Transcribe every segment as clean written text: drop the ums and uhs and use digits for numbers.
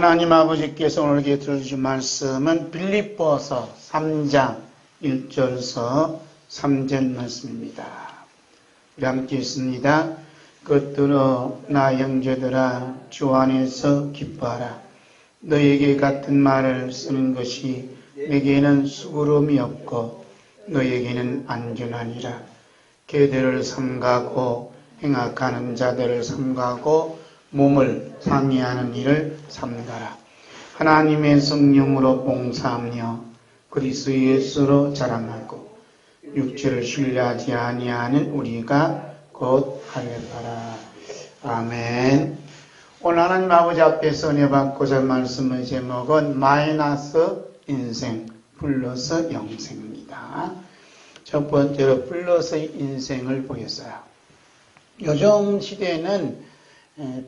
하나님 아버지께서 오늘 들어주신 말씀은 빌립보서 3장 1절서 3절 말씀입니다. 우리 함께 있습니다. 그것들어 나 형제들아 주 안에서 기뻐하라. 너에게 같은 말을 쓰는 것이 내게는 수고로움이 없고 너에게는 안전하니라. 계대를 삼가고 행악하는 자들을 삼가고 몸을 상해하는 일을 삼가라. 하나님의 성령으로 봉사하며 그리스도 예수로 자랑하고 육체를 신뢰하지 아니하는 우리가 곧 하려하라. 아멘. 오늘 하나님 아버지 앞에서 은혜 받고자 할 말씀의 제목은 마이너스 인생 플러스 영생입니다. 첫 번째로 플러스 인생을 보겠어요. 요즘 시대에는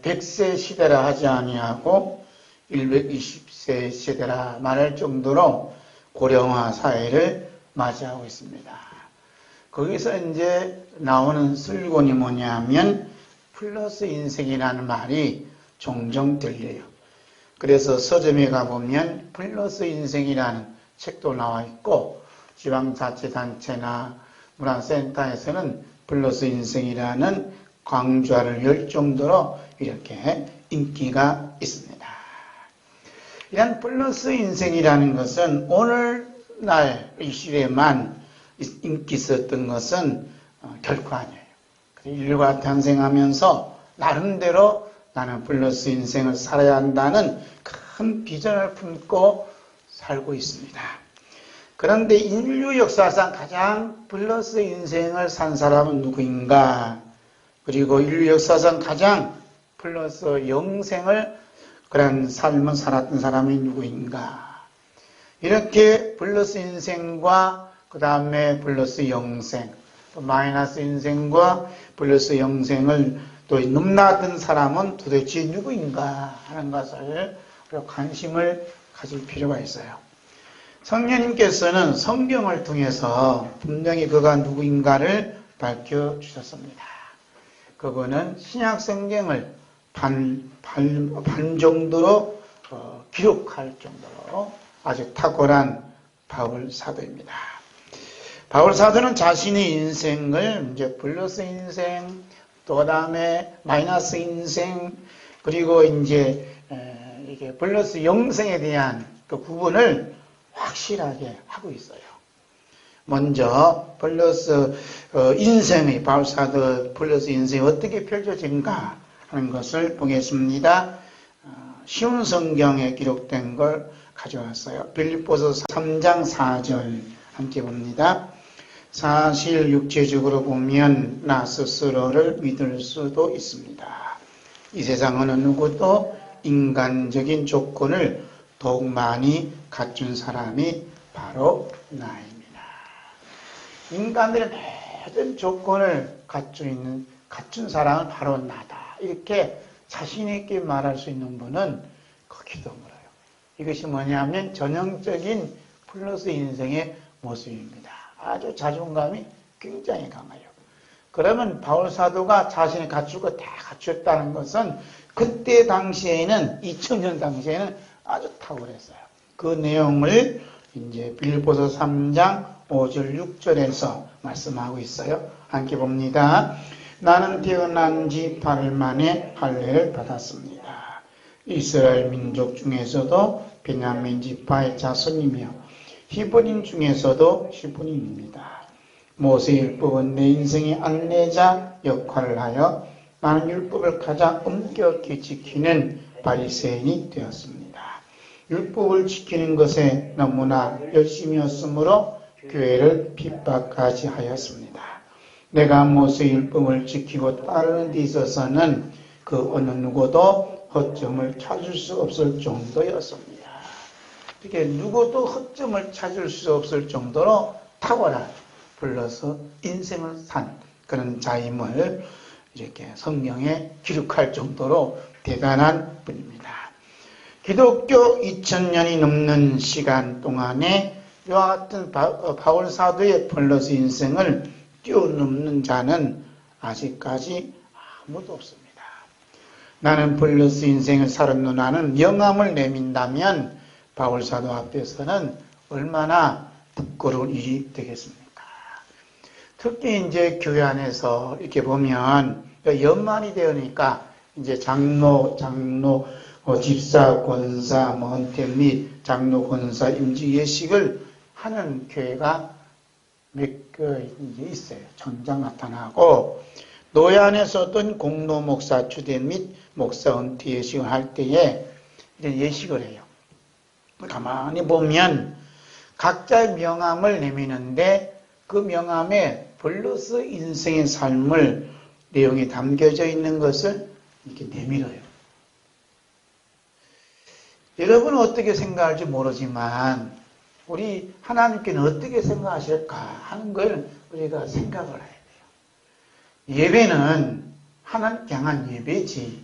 100세 시대라 하지 아니하고 120세 시대라 말할 정도로 고령화 사회를 맞이하고 있습니다. 거기서 이제 나오는 슬건이 뭐냐면 플러스 인생이라는 말이 종종 들려요. 그래서 서점에 가보면 플러스 인생이라는 책도 나와 있고 지방자치단체나 문화센터에서는 플러스 인생이라는 강좌를 열 정도로 이렇게 인기가 있습니다. 이런 플러스 인생이라는 것은 오늘날 이 시대에만 인기 있었던 것은 결코 아니에요. 인류가 탄생하면서 나름대로 나는 플러스 인생을 살아야 한다는 큰 비전을 품고 살고 있습니다. 그런데 인류 역사상 가장 플러스 인생을 산 사람은 누구인가? 그리고 인류 역사상 가장 플러스 영생을 그런 삶을 살았던 사람이 누구인가? 이렇게 플러스 인생과 그 다음에 플러스 영생, 또 마이너스 인생과 플러스 영생을 또 넘나든 사람은 도대체 누구인가 하는 것을 관심을 가질 필요가 있어요. 성령님께서는 성경을 통해서 분명히 그가 누구인가를 밝혀주셨습니다. 그분은 신약 성경을 반 정도로 기록할 정도로 아주 탁월한 바울 사도입니다. 바울 사도는 자신의 인생을 이제 플러스 인생, 또 그다음에 마이너스 인생, 그리고 이제 이게 플러스 영생에 대한 그 구분을 확실하게 하고 있어요. 먼저 플러스 인생의 바울 사도 플러스 인생이 어떻게 펼쳐진가 하는 것을 보겠습니다. 쉬운 성경에 기록된 걸 가져왔어요. 빌립보서 3장 4절 함께 봅니다. 사실 육체적으로 보면 나 스스로를 믿을 수도 있습니다. 이 세상 어느 누구도 인간적인 조건을 더욱 많이 갖춘 사람이 바로 나입니다. 인간들의 모든 조건을 갖춘 사람은 바로 나다. 이렇게 자신 있게 말할 수 있는 분은 거기 드물어요. 이것이 뭐냐면 전형적인 플러스 인생의 모습입니다. 아주 자존감이 굉장히 강해요. 그러면 바울 사도가 자신이 갖출 거 다 갖췄다는 것은 그때 당시에는 2000년 당시에는 아주 탁월했어요. 그 내용을 이제 빌립보서 3장 5절 6절에서 말씀하고 있어요. 함께 봅니다. 나는 태어난 지 8일 만에 할례를 받았습니다. 이스라엘 민족 중에서도 베냐민 지파의 자손이며 히브리인 중에서도 히브리인입니다. 모세 율법은 내 인생의 안내자 역할을 하여 나는 율법을 가장 엄격히 지키는 바리새인이 되었습니다. 율법을 지키는 것에 너무나 열심이었으므로 교회를 핍박까지 하였습니다. 내가 모세 율법을 지키고 따르는 데 있어서는 그 어느 누구도 허점을 찾을 수 없을 정도였습니다. 이렇게 누구도 허점을 찾을 수 없을 정도로 탁월한 불러서 인생을 산 그런 자임을 이렇게 성경에 기록할 정도로 대단한 분입니다. 기독교 2000년이 넘는 시간 동안에 이와 같은 바울 사도의 플러스 인생을 뛰어넘는 자는 아직까지 아무도 없습니다. 나는 블러스 인생을 살았노라는 명함을 내민다면 바울사도 앞에서는 얼마나 부끄러운 일이 되겠습니까? 특히 이제 교회 안에서 이렇게 보면 연말이 되니까 이제 장로, 집사, 권사, 헌택 및 장로, 권사, 임지 예식을 하는 교회가 몇 개 이제 있어요. 천장 나타나고 노예 안에서 어떤 공로 목사 추대 및 목사 은퇴 예식을 할 때에 이제 예식을 해요. 가만히 보면 각자의 명함을 내미는데 그 명함에 블러스 인생의 삶을 내용이 담겨져 있는 것을 이렇게 내밀어요. 여러분은 어떻게 생각할지 모르지만 우리 하나님께는 어떻게 생각하실까 하는 걸 우리가 생각을 해야 돼요. 예배는 하나님께 향한 예배지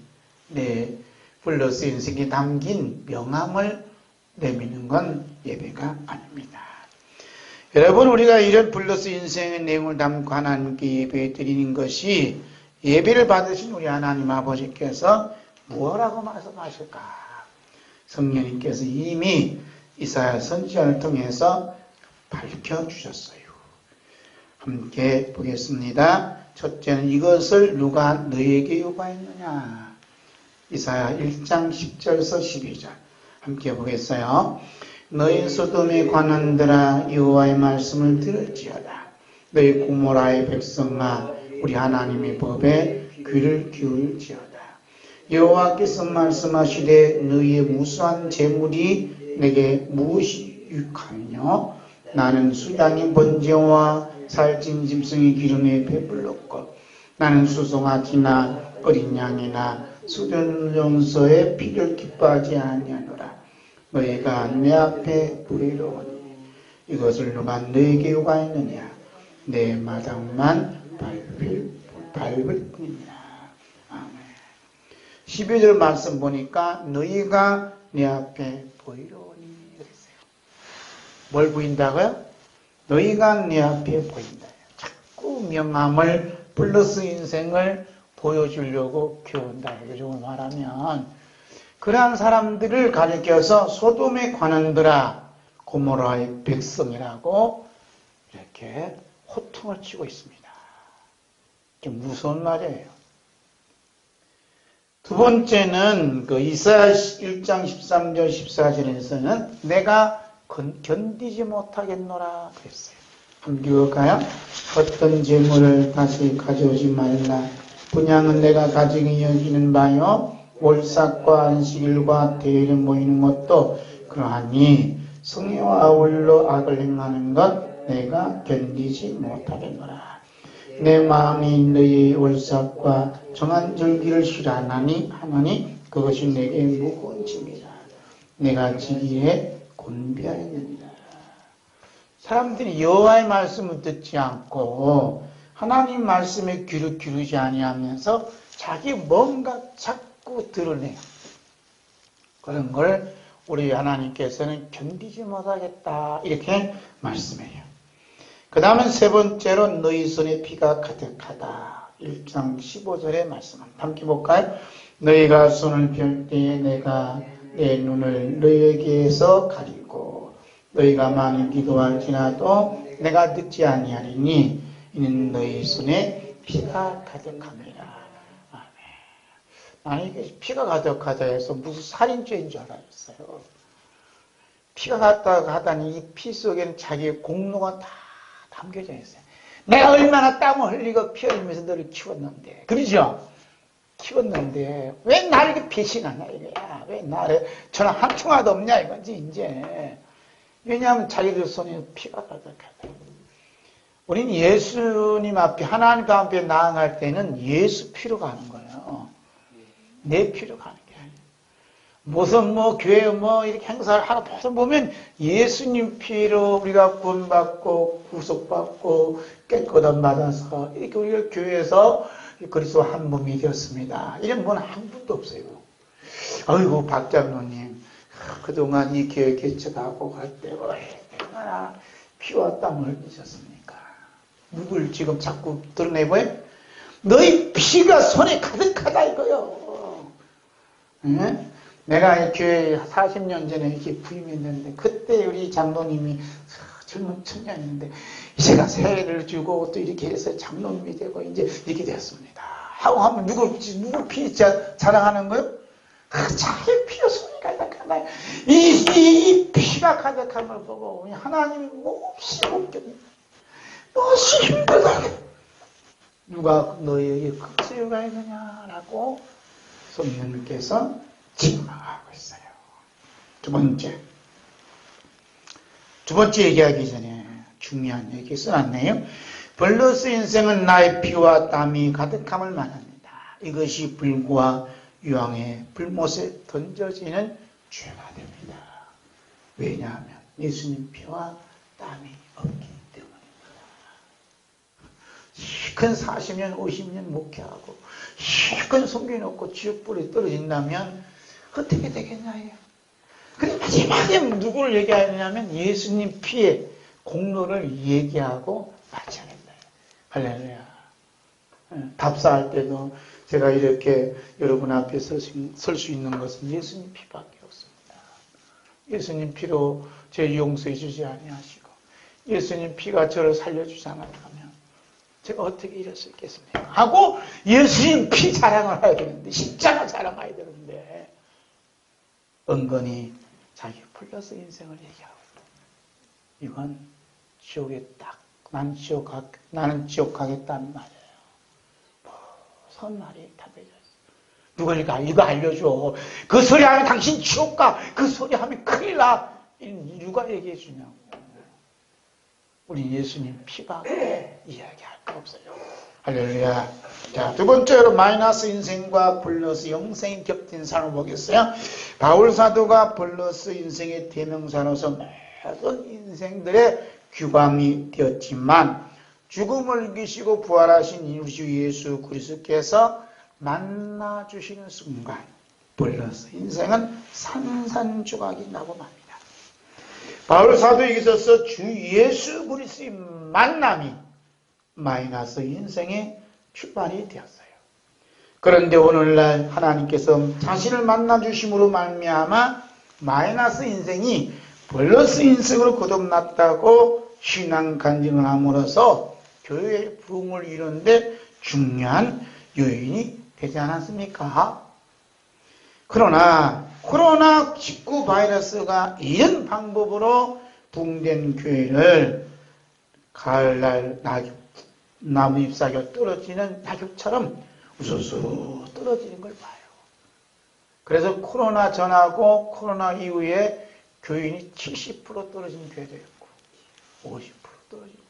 블러스 인생에 담긴 명함을 내미는 건 예배가 아닙니다. 여러분, 우리가 이런 블러스 인생의 내용을 담고 하나님께 예배 드리는 것이 예배를 받으신 우리 하나님 아버지께서 무엇라고 말씀하실까? 성령님께서 이미 이사야 선지자를 통해서 밝혀주셨어요. 함께 보겠습니다. 첫째는 이것을 누가 너에게 요구했느냐? 이사야 1장 10절에서 12절 함께 보겠어요. 너희 소돔에 관한들아 여호와의 말씀을 들을지어다. 너희 고모라의 백성아 우리 하나님의 법에 귀를 기울지어다. 여호와께서 말씀하시되 너희의 무수한 재물이 내게 무엇이 유익하며 나는 수양의 번제와 살찐 짐승의 기름에 배불렀고 나는 수송아 쥐나 어린 양이나 수련용서의 피를 기뻐하지 아니하노라. 너희가 내 앞에 부리러오니 이것을 누가 너에게 요구하였느냐? 내 마당만 밟을 뿐이냐. 아멘. 12절 말씀 보니까 너희가 내 앞에 보이러오니 그랬어요. 뭘 보인다고요? 너희가 내 앞에 보인다. 자꾸 명함을 플러스 인생을 보여주려고 키운다. 요즘을 말하면 그러한 사람들을 가리켜서 소돔의 관원들아 고모라의 백성이라고 이렇게 호통을 치고 있습니다. 이게 무서운 말이에요. 두 번째는 그 이사야 1장 13절 14절에서는 내가 견디지 못하겠노라 그랬어요. 함께 볼까요? 어떤 재물을 다시 가져오지 말라. 분양은 내가 가지게 여기는 바요. 월삭과 안식일과 대회를 모이는 것도 그러하니 성회와 아울러 악을 행하는 것 내가 견디지 못하겠노라. 내 마음이 너희의 월삭과 정한 절기를 싫어하나니 하나니 그것이 내게 무거운 짐이라. 내가 지기에 곤비하였느니라. 사람들이 여호와의 말씀을 듣지 않고 하나님 말씀에 귀를 기울이지 아니하면서 자기 뭔가 자꾸 드러내요. 그런 걸 우리 하나님께서는 견디지 못하겠다 이렇게 말씀해요. 그 다음은 세 번째로 너희 손에 피가 가득하다. 1장 15절의 말씀 함께 볼까요? 너희가 손을 펼 때에 내가 내 눈을 너희에게서 가리고 너희가 많이 기도할지라도 내가 듣지 아니하리니 이는 너희 손에 피가 가득합니다. 아멘. 나는 이게 피가 가득하다 해서 무슨 살인죄인 줄 알았어요. 피가 가득하다니 이 피 속에는 자기의 공로가 다 담겨져 있어요. 내가 얼마나 땀을 흘리고 피 흘리면서 너를 키웠는데, 그러죠? 키웠는데 왜 나를 이렇게 배신하냐 이거야. 왜 나를 전화 한 통화도 없냐 이거지 이제. 왜냐하면 자기들 손에 피가 가득하다. 우리는 예수님 앞에 하나님 앞에 나아갈 때는 예수 피로 가는 거예요. 내 피로 가는 게 아니에요. 무슨 교회 이렇게 행사를 하고 보면 예수님 피로 우리가 구원받고 구속받고 깨끗함 받아서 이렇게 우리가 교회에서 그리스도 한 몸이 되었습니다. 이런 분은 한 분도 없어요. 아이고 박장로님 그동안 이 교회 개척하고 갈 때 얼마나 피와 땀을 흘리셨습니까? 누굴 지금 자꾸 드러내보여? 너희 피가 손에 가득하다 이거요. 예? 내가 이 교회 40년 전에 이렇게 부임했는데 그때 우리 장로님이 젊은 청년인데 제가 세례를 주고 또 이렇게 해서 장로님이 되고 이제 이렇게 됐습니다. 하고 하면 누구 피 자랑하는 거요? 자기 피가 손이 가득하나요? 이 피가 가득함을 보고 하나님이 몹시 웃겼네. 몹시 힘들다. 누가 너희에게 끝을 가야 되냐라고 성령님께서 책망하고 있어요. 두 번째 얘기하기 전에 중요한 얘기 써놨네요. 벌러스 인생은 나의 피와 땀이 가득함을 말합니다. 이것이 불과 유황의 불못에 던져지는 죄가 됩니다. 왜냐하면 예수님 피와 땀이 없기 때문입니다. 큰 40년, 50년 목회하고 큰 성경놓고 지옥불에 떨어진다면 어떻게 되겠냐요. 그래서 마지막에 누구를 얘기하느냐면 예수님 피의 공로를 얘기하고 마쳐야겠다. 할렐루야. 답사할 때도 제가 이렇게 여러분 앞에 설 수 있는 것은 예수님 피밖에 없습니다. 예수님 피로 제 용서해 주지 아니하시고 예수님 피가 저를 살려주지 않았다면 제가 어떻게 이럴 수 있겠습니까? 하고 예수님 피 자랑을 해야 되는데 십자가 자랑해야 되는데 은근히 자기 플러스 인생을 얘기하고 이건 지옥에 나는 지옥 가겠다는 말이에요. 무슨 말이 답해졌어. 누가 이거 알려줘. 그 소리 하면 당신 지옥 가. 그 소리 하면 큰일 나. 누가 얘기해 주냐고. 우리 예수님 피밖에 이야기할 거 없어요. 할렐루야. 자, 두 번째로 마이너스 인생과 플러스 영생이 겹친 삶을 보겠어요. 바울 사도가 플러스 인생의 대명사로서 모든 인생들의 규범이 되었지만 죽음을 이기시고 부활하신 우리 주 예수 그리스도께서 만나주시는 순간 플러스 인생은 산산조각이 나고 맙니다. 바울 사도에게 있어서 주 예수 그리스도의 만남이 마이너스 인생의 출발이 되었어요. 그런데 오늘날 하나님께서 자신을 만나주심으로 말미암아 마이너스 인생이 플러스 인생으로 거듭났다고 신앙 간증을 함으로써 교회의 부흥을 이루는데 중요한 요인이 되지 않았습니까? 그러나 코로나19 바이러스가 이런 방법으로 붕된 교회를 가을날 나무 잎사귀가 떨어지는 낙엽처럼 우수수 떨어지는 걸 봐요. 그래서 코로나 전하고 코로나 이후에 교인이 70% 떨어진 교회도 있고 50% 떨어진 교회도 있고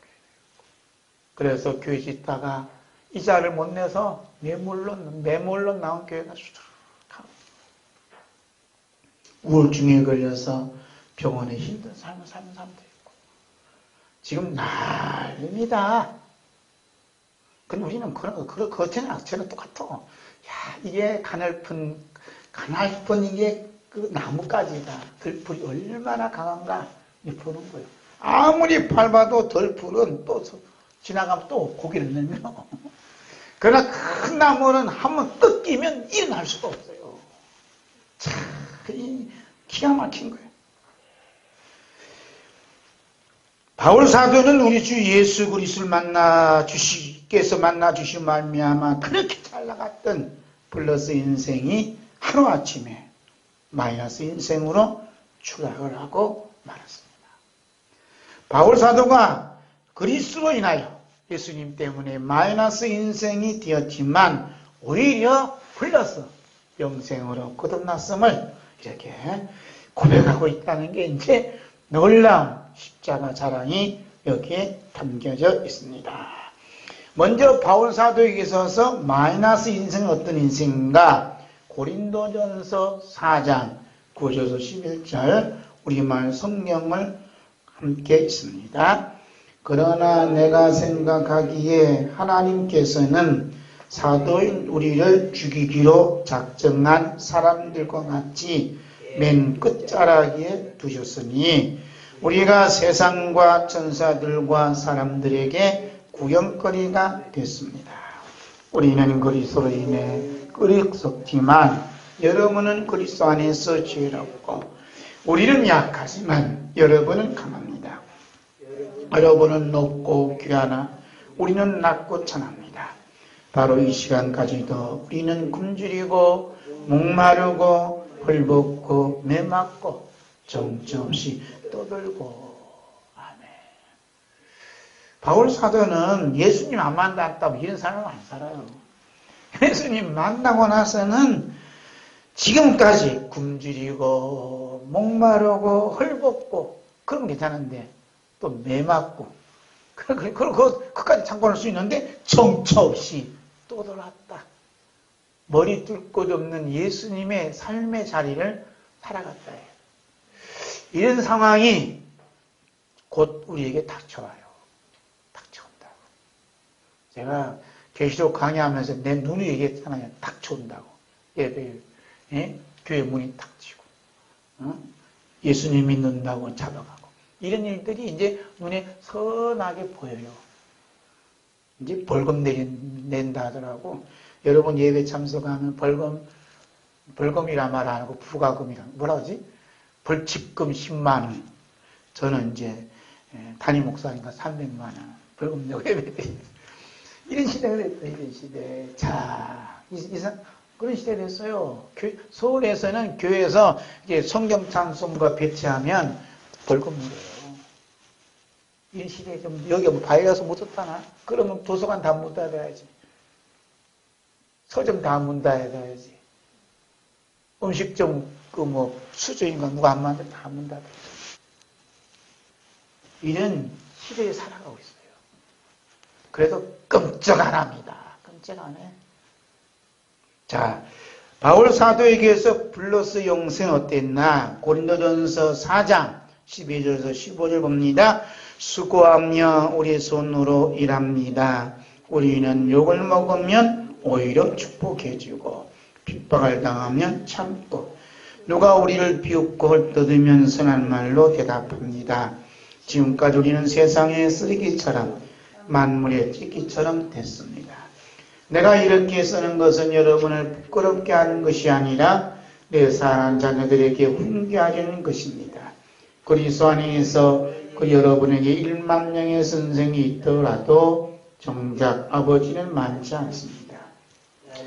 그래서 교회 짓다가 이자를 못 내서 매몰로 나온 교회가 수두룩하고 우울증에 걸려서 병원에 힘든 삶을 사는 사람도 있고 지금 난립니다. 근데 우리는 겉에는 악체는 똑같아. 야, 이게 가늘픈 이게 그 나뭇가지가 덜풀이 얼마나 강한가 보는 거예요. 아무리 밟아도 덜풀은 또 지나가면 또 고개를 내밀어. 그러나 큰 나무는 한번 뜯기면 일어날 수가 없어요. 참, 기가 막힌 거예요. 바울 사도는 우리 주 예수 그리스도를 께서 만나주신 말미암아 그렇게 잘 나갔던 플러스 인생이 하루아침에 마이너스 인생으로 추락을 하고 말았습니다. 바울 사도가 그리스도로 인하여 예수님 때문에 마이너스 인생이 되었지만 오히려 플러스 영생으로 거듭났음을 이렇게 고백하고 있다는 게 이제 놀라운 십자가 자랑이 여기에 담겨져 있습니다. 먼저 바울 사도에게 있어서 마이너스 인생은 어떤 인생인가? 고린도전서 4장 9절에서 11절 우리말 성경을 함께 있습니다. 그러나 내가 생각하기에 하나님께서는 사도인 우리를 죽이기로 작정한 사람들과 같이 맨 끝자락에 두셨으니 우리가 세상과 천사들과 사람들에게 구경거리가 됐습니다. 우리는 그리스도로 인해 끄덕 썩지만 여러분은 그리스도 안에서 지혜롭고 우리는 약하지만 여러분은 강합니다. 여러분은 높고 귀하나 우리는 낮고 천합니다. 바로 이 시간까지도 우리는 굶주리고 목마르고 헐벗고 메맞고 정처없이 떠들고. 아멘. 바울 사도는 예수님 안 만났다고 이런 사람은 안 살아요. 예수님 만나고 나서는 지금까지 굶주리고 목마르고 헐벗고 그러면 괜찮은데 또 메맞고 그까지 참고할 수 있는데 정처 없이 또 돌아왔다. 머리 뚫 곳 없는 예수님의 삶의 자리를 살아갔다 해요. 이런 상황이 곧 우리에게 닥쳐와요. 닥쳐온다고. 제가 계시록 강의하면서 내 눈이 얘기했잖아요. 닥쳐온다고. 예배, 예? 교회 문이 닥치고, 예수님 믿는다고 잡아가고. 이런 일들이 이제 눈에 선하게 보여요. 이제 벌금 낸다 하더라고. 여러분 예배 참석하면 벌금이란 말 안 하고 부가금이라, 뭐라 그러지? 벌칙금 10만 원. 저는 이제 담임 목사니까 300만 원. 벌금 내고 예배 드립니다. 이런 시대가 됐어요, 이런 시대. 자, 그런 시대가 됐어요. 서울에서는 교회에서 이제 성경 찬송가 배치하면 벌금 물어요. 이런 시대에 좀, 여기 뭐 바이러스 못 썼다나? 그러면 도서관 다 문 닫아야지. 서점 다 문 닫아야지. 음식점, 수저인가 누가 안 만든 다 문 닫아야지. 이런 시대에 살아가고 있어요. 그래도 끔찍 안 합니다. 끔찍 안 해. 자, 바울 사도에게서 블러스 영생 어땠나? 고린도전서 4장 12절에서 15절 봅니다. 수고하며 우리 손으로 일합니다. 우리는 욕을 먹으면 오히려 축복해주고 핍박을 당하면 참고 누가 우리를 비웃고 헐뜯으면 선한 말로 대답합니다. 지금까지 우리는 세상의 쓰레기처럼 만물의 찌끼처럼 됐습니다. 내가 이렇게 쓰는 것은 여러분을 부끄럽게 하는 것이 아니라 내 사랑하는 자녀들에게 훈계하려는 것입니다. 그리스도 안에서 그 여러분에게 1만 명의 선생이 있더라도 정작 아버지는 많지 않습니다.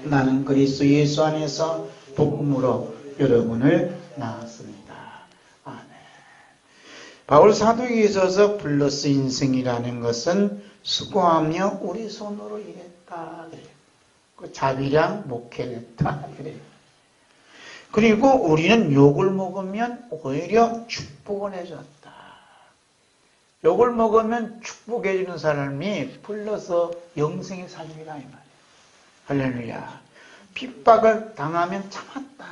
나는 그리스도 예수 안에서 복음으로 여러분을 낳았습니다. 아멘. 바울 사도에게 있어서 블러스 인생이라는 것은 수고하며 우리 손으로 일했다. 그 자비량 목회를 했다. 그래요. 그리고 우리는 욕을 먹으면 오히려 축복을 해줬다. 욕을 먹으면 축복해주는 사람이 플러스 영생의 삶이라 이 말이에요. 할렐루야. 핍박을 당하면 참았다.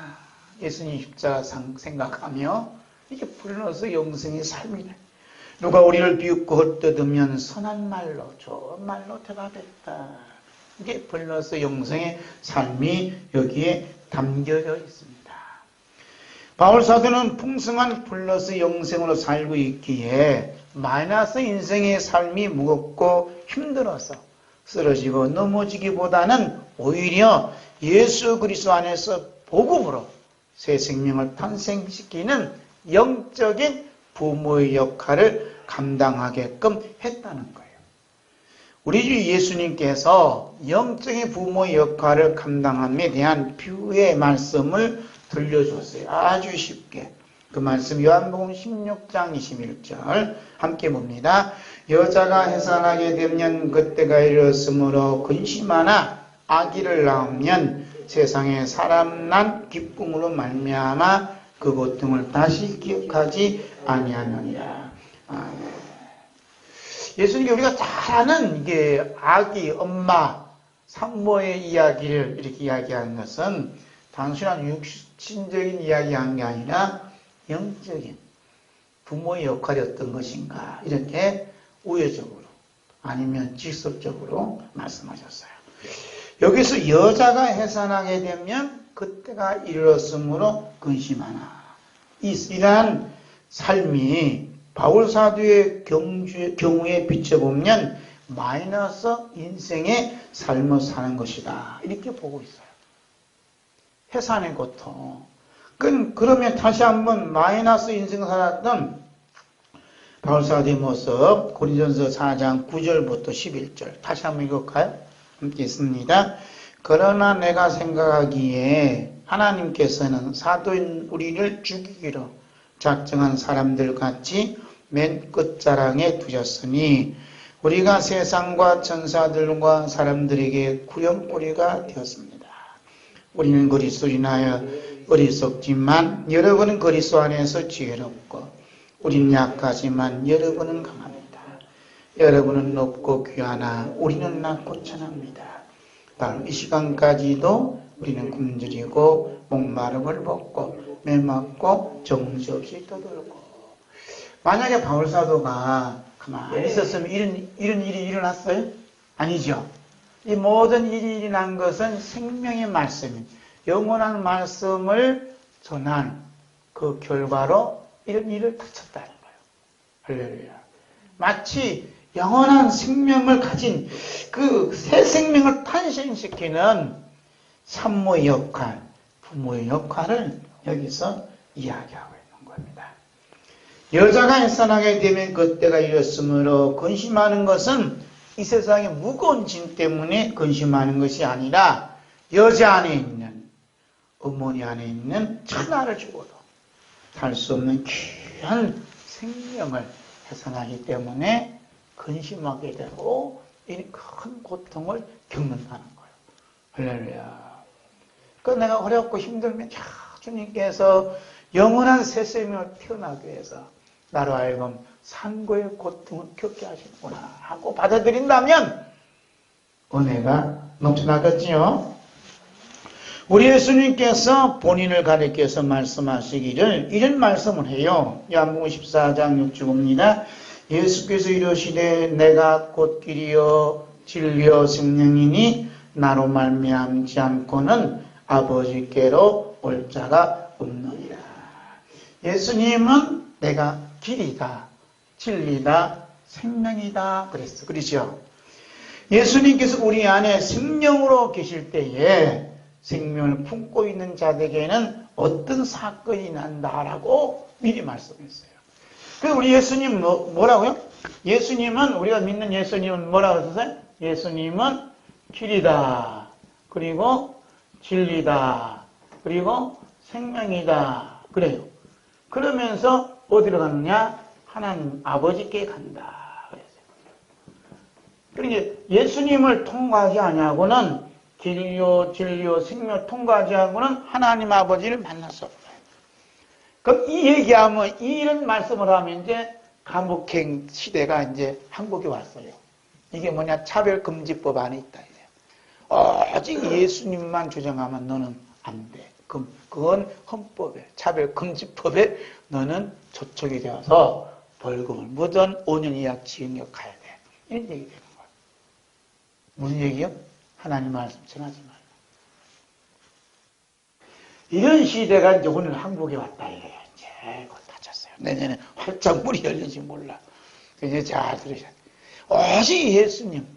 예수님 십자가 생각하며 이게 플러스 영생의 삶이래. 누가 우리를 비웃고 헛뜯으면 선한 말로 좋은 말로 대답했다. 이게 플러스 영생의 삶이 여기에 담겨져 있습니다. 바울 사도는 풍성한 플러스 영생으로 살고 있기에 마이너스 인생의 삶이 무겁고 힘들어서 쓰러지고 넘어지기보다는 오히려 예수 그리스도 안에서 복음으로 새 생명을 탄생시키는 영적인 부모의 역할을 감당하게끔 했다는 거예요. 우리 주 예수님께서 영적인 부모의 역할을 감당함에 대한 비유의 말씀을 들려줬어요. 아주 쉽게. 그 말씀 요한복음 16장 21절 함께 봅니다. 여자가 해산하게 되면 그때가 이르렀으므로 근심하나 아기를 낳으면 세상에 사람 난 기쁨으로 말미암아 그 고통을 다시 기억하지 아니하느니라. 예수님이 우리가 잘 아는 이게 아기, 엄마, 산모의 이야기를 이렇게 이야기하는 것은 단순한 육신적인 이야기한 게 아니라 영적인 부모의 역할이 어떤 것인가 이렇게 우회적으로 아니면 직접적으로 말씀하셨어요. 여기서 여자가 해산하게 되면 그때가 이르렀으므로 근심하나. 이러한 삶이 바울 사도의 경우에 비춰보면 마이너스 인생의 삶을 사는 것이다. 이렇게 보고 있어요. 해산의 고통. 그러면 다시 한번 마이너스 인생 살았던 바울사도의 모습, 고린도전서 4장 9절부터 11절 다시 한번 읽을까요? 함께 있습니다. 그러나 내가 생각하기에 하나님께서는 사도인 우리를 죽이기로 작정한 사람들 같이 맨 끝자락에 두셨으니 우리가 세상과 천사들과 사람들에게 구령거리가 되었습니다. 우리는 그리스도로 인하여 어리석지만 여러분은 그리스도 안에서 지혜롭고 우리는 약하지만 여러분은 강합니다. 여러분은 높고 귀하나 우리는 낮고 천합니다. 바로 이 시간까지도 우리는 굶주리고 목마름을 벗고 매맞고 정신없이 떠들고. 만약에 바울사도가 가만히 있었으면 이런 일이 일어났어요? 아니죠. 이 모든 일이 일어난 것은 생명의 말씀, 영원한 말씀을 전한 그 결과로 이런 일을 닥쳤다는 거예요. 할렐루야. 마치 영원한 생명을 가진 그 새 생명을 탄생시키는 산모의 역할, 부모의 역할을 여기서 이야기하고 있는 겁니다. 여자가 해산하게 되면 그때가 이렇으므로 근심하는 것은 이 세상의 무거운 짐 때문에 근심하는 것이 아니라 여자 안에 있는, 어머니 안에 있는 천하를 죽어도 살 수 없는 귀한 생명을 해산하기 때문에 근심하게 되고 이 큰 고통을 겪는다는 거예요. 할렐루야. 그 내가 어렵고 힘들면 주님께서 영원한 새 생명을 태어나기 위해서 나로 하여금 산고의 고통을 겪게 하시는구나 하고 받아들인다면 은혜가 넘쳐나겠지요. 우리 예수님께서 본인을 가리켜서 말씀하시기를 이런 말씀을 해요. 요한복음 14장 6절입니다. 예수께서 이르시되 내가 곧 길이요 진리요 생명이니 나로 말미암지 않고는 아버지께로 올 자가 없느니라. 예수님은 내가 길이다, 진리다, 생명이다 그랬어. 그렇죠? 예수님께서 우리 안에 생명으로 계실 때에 생명을 품고 있는 자들에게는 어떤 사건이 난다라고 미리 말씀했어요. 그래서 우리 예수님 뭐라고요? 예수님은, 우리가 믿는 예수님은 뭐라고 했었어요? 예수님은 길이다, 그리고 진리다, 그리고 생명이다 그래요. 그러면서 어디로 가느냐? 하나님 아버지께 간다 그랬어요. 그러니까 예수님을 통과하지 아니하고는 길이요 진리요 생명 통과하지 않고는 하나님 아버지를 만날 수 없어요. 그럼 이 얘기하면, 이런 말씀을 하면 이제 감옥행 시대가 이제 한국에 왔어요. 이게 뭐냐? 차별금지법 안에 있다. 오직 예수님만 주장하면 너는 안 돼. 그건 헌법에, 차별금지법에 너는 조촉이 되어서 벌금을 묻은 5년 이하 징역 가야 돼. 이런 얘기 되는 거예요. 무슨 얘기요? 하나님 말씀 전하지 말라. 이런 시대가 이제 오늘 한국에 왔다 이래요. 이제 곧 다쳤어요. 내년에 활짝 문이 열릴지 몰라. 이제 잘 들으셔야 돼요. 오직 예수님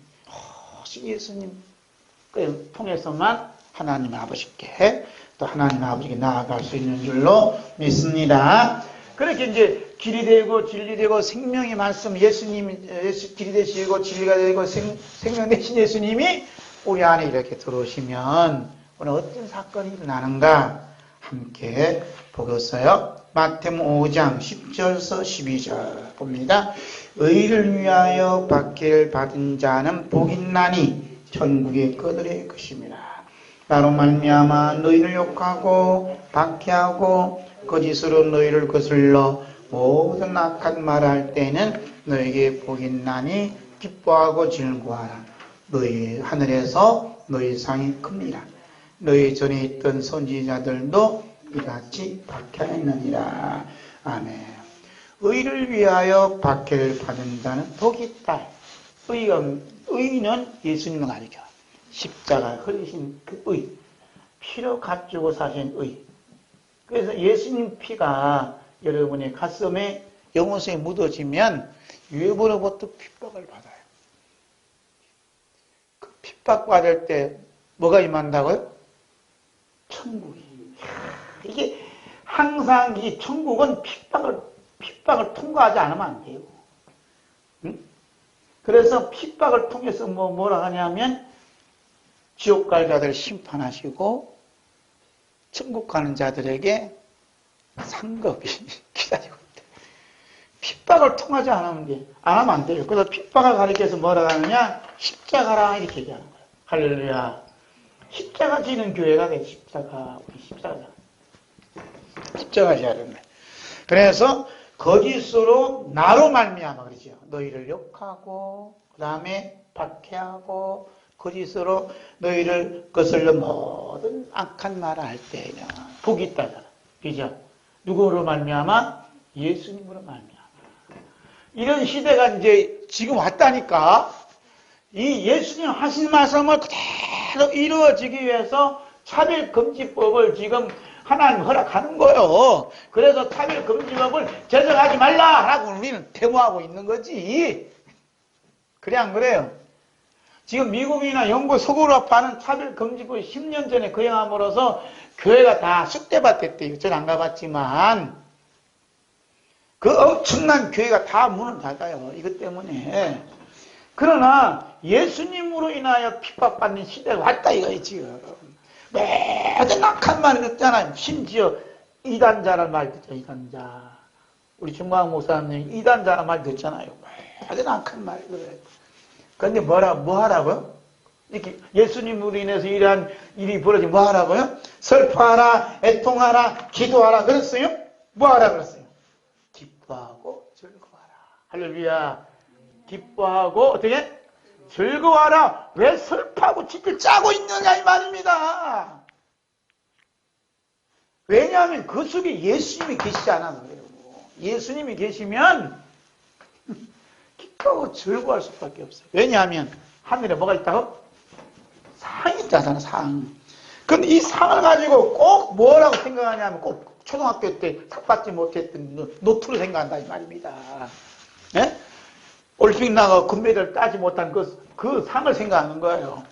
통해서만 하나님 아버지께, 또 하나님 아버지께 나아갈 수 있는 줄로 믿습니다. 그렇게 이제 길이 되고 진리 되고 생명의 말씀, 길이 되시고 진리가 되고 생명 되신 예수님이 우리 안에 이렇게 들어오시면 오늘 어떤 사건이 일어나는가 함께 보겠어요. 마태복음 5장 10절에서 12절 봅니다. 의를 위하여 박해를 받은 자는 복이 있나니 천국의 그들의 것입니다. 나로 말미암아 너희를 욕하고 박해하고 거짓으로 너희를 거슬러 모든 악한 말을 할 때는 너희에게 복이 있나니 기뻐하고 즐거워하라. 너희 하늘에서 너희 상이 큽니다. 너희 전에 있던 선지자들도 이같이 박해하였느니라. 아멘. 의를 위하여 박해를 받은 자는 복이 있다. 의는 예수님을 가리켜. 십자가 흘리신 그 의, 피로 갖추고 사신 의. 그래서 예수님 피가 여러분의 가슴에 영혼성에 묻어지면 유해보로부터 핍박을 받아요. 그 핍박받을 때 뭐가 임한다고요? 천국이. 이게 항상 이 천국은 핍박을 통과하지 않으면 안 돼요. 응? 그래서 핍박을 통해서 뭐라 하냐면 지옥 갈 자들 심판하시고 천국 가는 자들에게 상급이 기다리고 있대. 핍박을 통하지 않으면 안 돼요. 그래서 핍박을 가리켜서 뭐라 하느냐? 십자가라 이렇게 얘기하는 거예요. 할렐루야. 십자가 지는 교회가 돼. 십자가. 우리 십자가 지어야 된다. 그래서 거짓으로 나로 말미암아 그러죠. 너희를 욕하고 그 다음에 박해하고 거짓으로 너희를 거슬러 모든 악한 말을 할 때에는 복이 있다잖아. 그죠? 누구로 말미암아? 예수님으로 말미암아. 이런 시대가 이제 지금 왔다니까. 이 예수님 하신 말씀을 그대로 이루어지기 위해서 차별금지법을 지금 하나님 허락하는 거예요. 그래서 차별금지법을 제정하지 말라라고 우리는 데모하고 있는 거지. 그래 안 그래요? 지금 미국이나 영국 서구로파는 차별금지법 10년 전에 거행함으로써 교회가 다 쑥대밭 됐대요. 전 안 가봤지만 그 엄청난 교회가 다 문을 닫아요. 이것 때문에. 그러나 예수님으로 인하여 핍박받는 시대가 왔다 이거예요. 지금. 매번 악한 말을 듣잖아요. 심지어 이단자란 말 듣죠. 이단자. 우리 중광 목사님 이단자란 말 듣잖아요. 매번 악한 말 그래. 그런데 뭐 하라고요? 이렇게 예수님으로 인해서 이러한 일이 벌어지면 뭐 하라고요? 슬퍼하라, 애통하라, 기도하라 그랬어요? 뭐 하라 그랬어요? 기뻐하고 즐거워하라. 할렐루야. 기뻐하고 어떻게? 즐거워하라. 왜 슬퍼하고 뒷을 짜고 있느냐 이 말입니다. 왜냐하면 그 속에 예수님이 계시지 않아 그래요. 예수님이 계시면 기뻐하고 즐거워할 수밖에 없어요. 왜냐하면 하늘에 뭐가 있다고? 상이 있다잖아. 상. 그럼 이 상을 가지고 꼭 뭐라고 생각하냐면 꼭 초등학교 때 상 받지 못했던 노트로 생각한다 이 말입니다. 네? 올림픽 나가 금메달 따지 못한 그 상을 생각하는 거예요.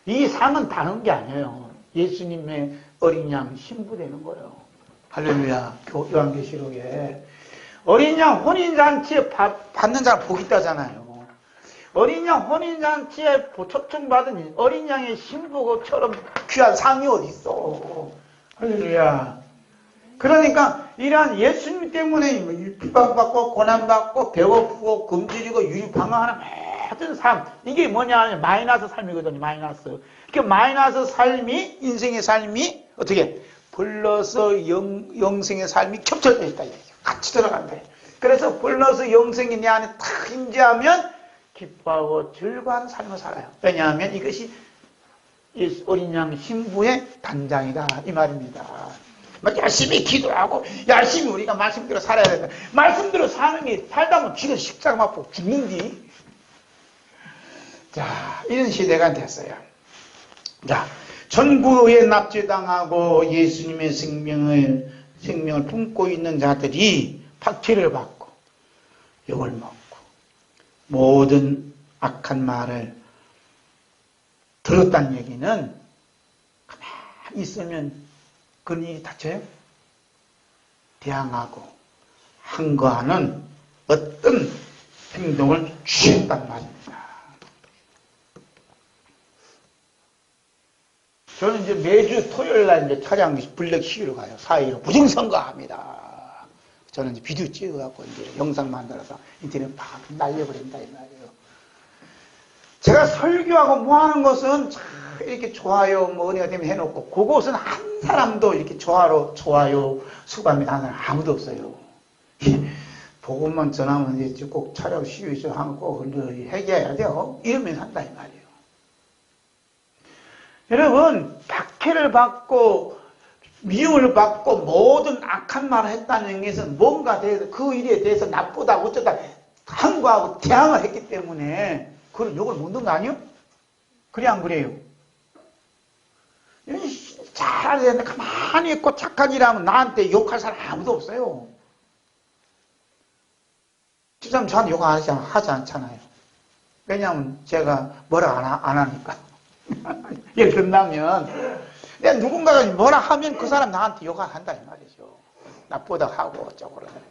이 상은 다른 게 아니에요. 예수님의 어린 양 신부 되는 거예요. 할렐루야. 요한계시록에 어린 양 혼인잔치에 받는 자는 복이 있다잖아요. 어린 양 혼인잔치에 초청받은 어린 양의 신부처럼 귀한 상이 어디 있어. 할렐루야. 그러니까 이러한 예수님 때문에 핍박받고 고난받고 배고프고 굶주리고 유리방황하는 모든 삶, 이게 뭐냐 하면 마이너스 삶이거든요. 마이너스. 그 마이너스 삶이, 인생의 삶이 어떻게 플러스 영생의 삶이 겹쳐져 있다. 같이 들어간다. 그래서 플러스 영생이 내 안에 탁 임재하면 기뻐하고 즐거워하는 삶을 살아요. 왜냐하면 이것이 어린 양 신부의 단장이다 이 말입니다. 열심히 기도하고 열심히 우리가 말씀대로 살아야 된다. 말씀대로 사는 게 살다 보면 죽어 십자가 맞고 죽는디. 자, 이런 시대가 됐어요. 자, 전구에 납치당하고 예수님의 생명을 품고 있는 자들이 박해를 받고 욕을 먹고 모든 악한 말을 들었다는 얘기는 가만히 있으면 그런 일이 닥쳐요? 대항하고 항거하는 어떤 행동을 취했단 말입니다. 저는 이제 매주 토요일날 이제 차량 블랙 시위로 가요. 4.15 부정선거합니다. 저는 이제 비디오 찍어갖고 이제 영상 만들어서 인터넷 막 날려버린다 이 말이에요. 제가 설교하고 뭐 하는 것은 이렇게 좋아요, 뭐 은혜가 되면 해놓고, 그것은 한 사람도 이렇게 좋아요 수감이 하는 사람 아무도 없어요. 복음만 전하면 이제 꼭 차려 시위쇼 하면 꼭 해결해야 돼요. 이러면 한다, 이 말이에요. 여러분, 박해를 받고, 미움을 받고, 모든 악한 말을 했다는 것은 뭔가 대해서, 그 일에 대해서 나쁘다, 어쩌다, 항거하고 대항을 했기 때문에, 그걸 욕을 묻는 거 아니에요? 그래, 안 그래요? 잘해야 되는데 가만히 있고 착한 일 하면 나한테 욕할 사람 아무도 없어요. 지금 저한테 욕 하지 않잖아요. 왜냐하면 제가 뭐라 안 하니까. 예를 든다면 내가 누군가가 뭐라 하면 그 사람 나한테 욕한다 이 말이죠. 나쁘다 하고 어쩌고 그러면.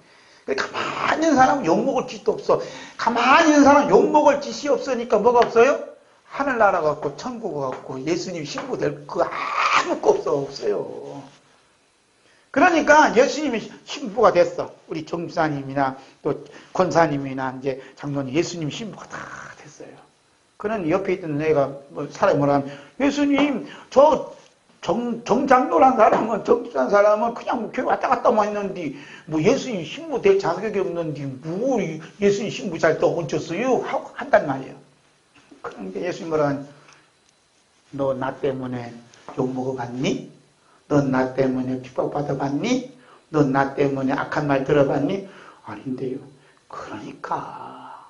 가만히 있는 사람은 욕먹을 짓도 없어. 가만히 있는 사람은 욕먹을 짓이 없으니까 뭐가 없어요? 하늘나라가 없고 천국 없고 예수님 신부 될 그 아무것도 없어요. 그러니까 예수님이 신부가 됐어. 우리 정사님이나 또 권사님이나 이제 장로님 예수님 신부가 다 됐어요. 그런 옆에 있던 애가 사람이 뭐라 하면 예수님 저 정장로란 사람은 정치한 사람은 그냥 교회 왔다 갔다만 했는데 뭐 예수님 신부 될 자격이 없는데 뭐 예수님 신부 잘 또 얹혔어요 하고 한단 말이에요. 그런데 예수님 뭐라 하면 너 나 때문에 욕 먹어봤니? 넌 나 때문에 핍박받아봤니? 넌 나 때문에 악한 말 들어봤니? 아닌데요. 그러니까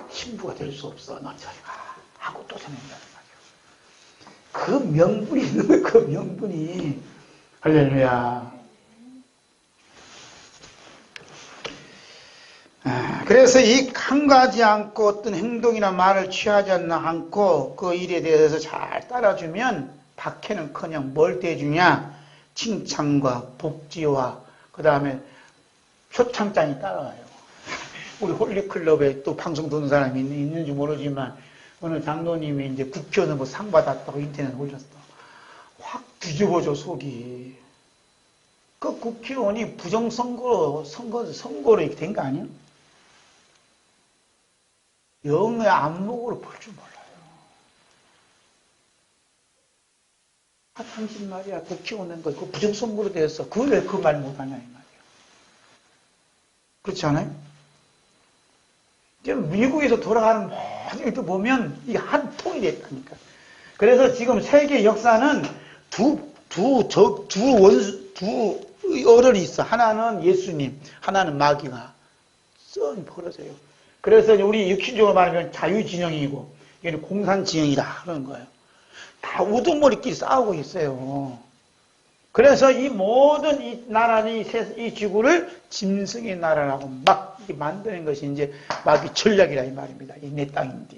신부가 될 수 없어. 너 저리 가. 하고 또 전해준다는 말이에요. 그 명분이 있는 거예요. 그 명분이. 할렐루야. 그래서 이 한 가지 않고 어떤 행동이나 말을 취하지 않고 그 일에 대해서 잘 따라주면 박해는커녕 뭘 대주냐? 칭찬과 복지와 그 다음에 표창장이 따라와요. 우리 홀리클럽에 또 방송 듣는 사람이 있는지 모르지만 어느 장로님이 이제 국회의원 뭐 상 받았다고 인터넷에 올렸어. 확 뒤집어져 속이. 그 국회의원이 선거로 이렇게 된 거 아니에요? 영의 안목으로 볼 줄 몰라요. 당신 말이야 국회의원 된 거, 그 부정선거로 되었어. 그걸 왜 그 말 못하냐 이 말이에요. 그렇지 않아요? 지금 미국에서 돌아가는 모든 일도 보면 이게 한 통이 됐다니까. 그래서 지금 세계 역사는 두 어른이 있어. 하나는 예수님, 하나는 마귀가 썩 벌어져요. 그래서 우리 육신적으로 말하면 자유진영이고, 이게 공산진영이다. 그런 거예요. 다 우두머리끼리 싸우고 있어요. 그래서 이 모든 이 나라는 이 지구를 짐승의 나라라고 막 만드는 것이 이제 마귀 전략이라 이 말입니다. 이 내 땅인데.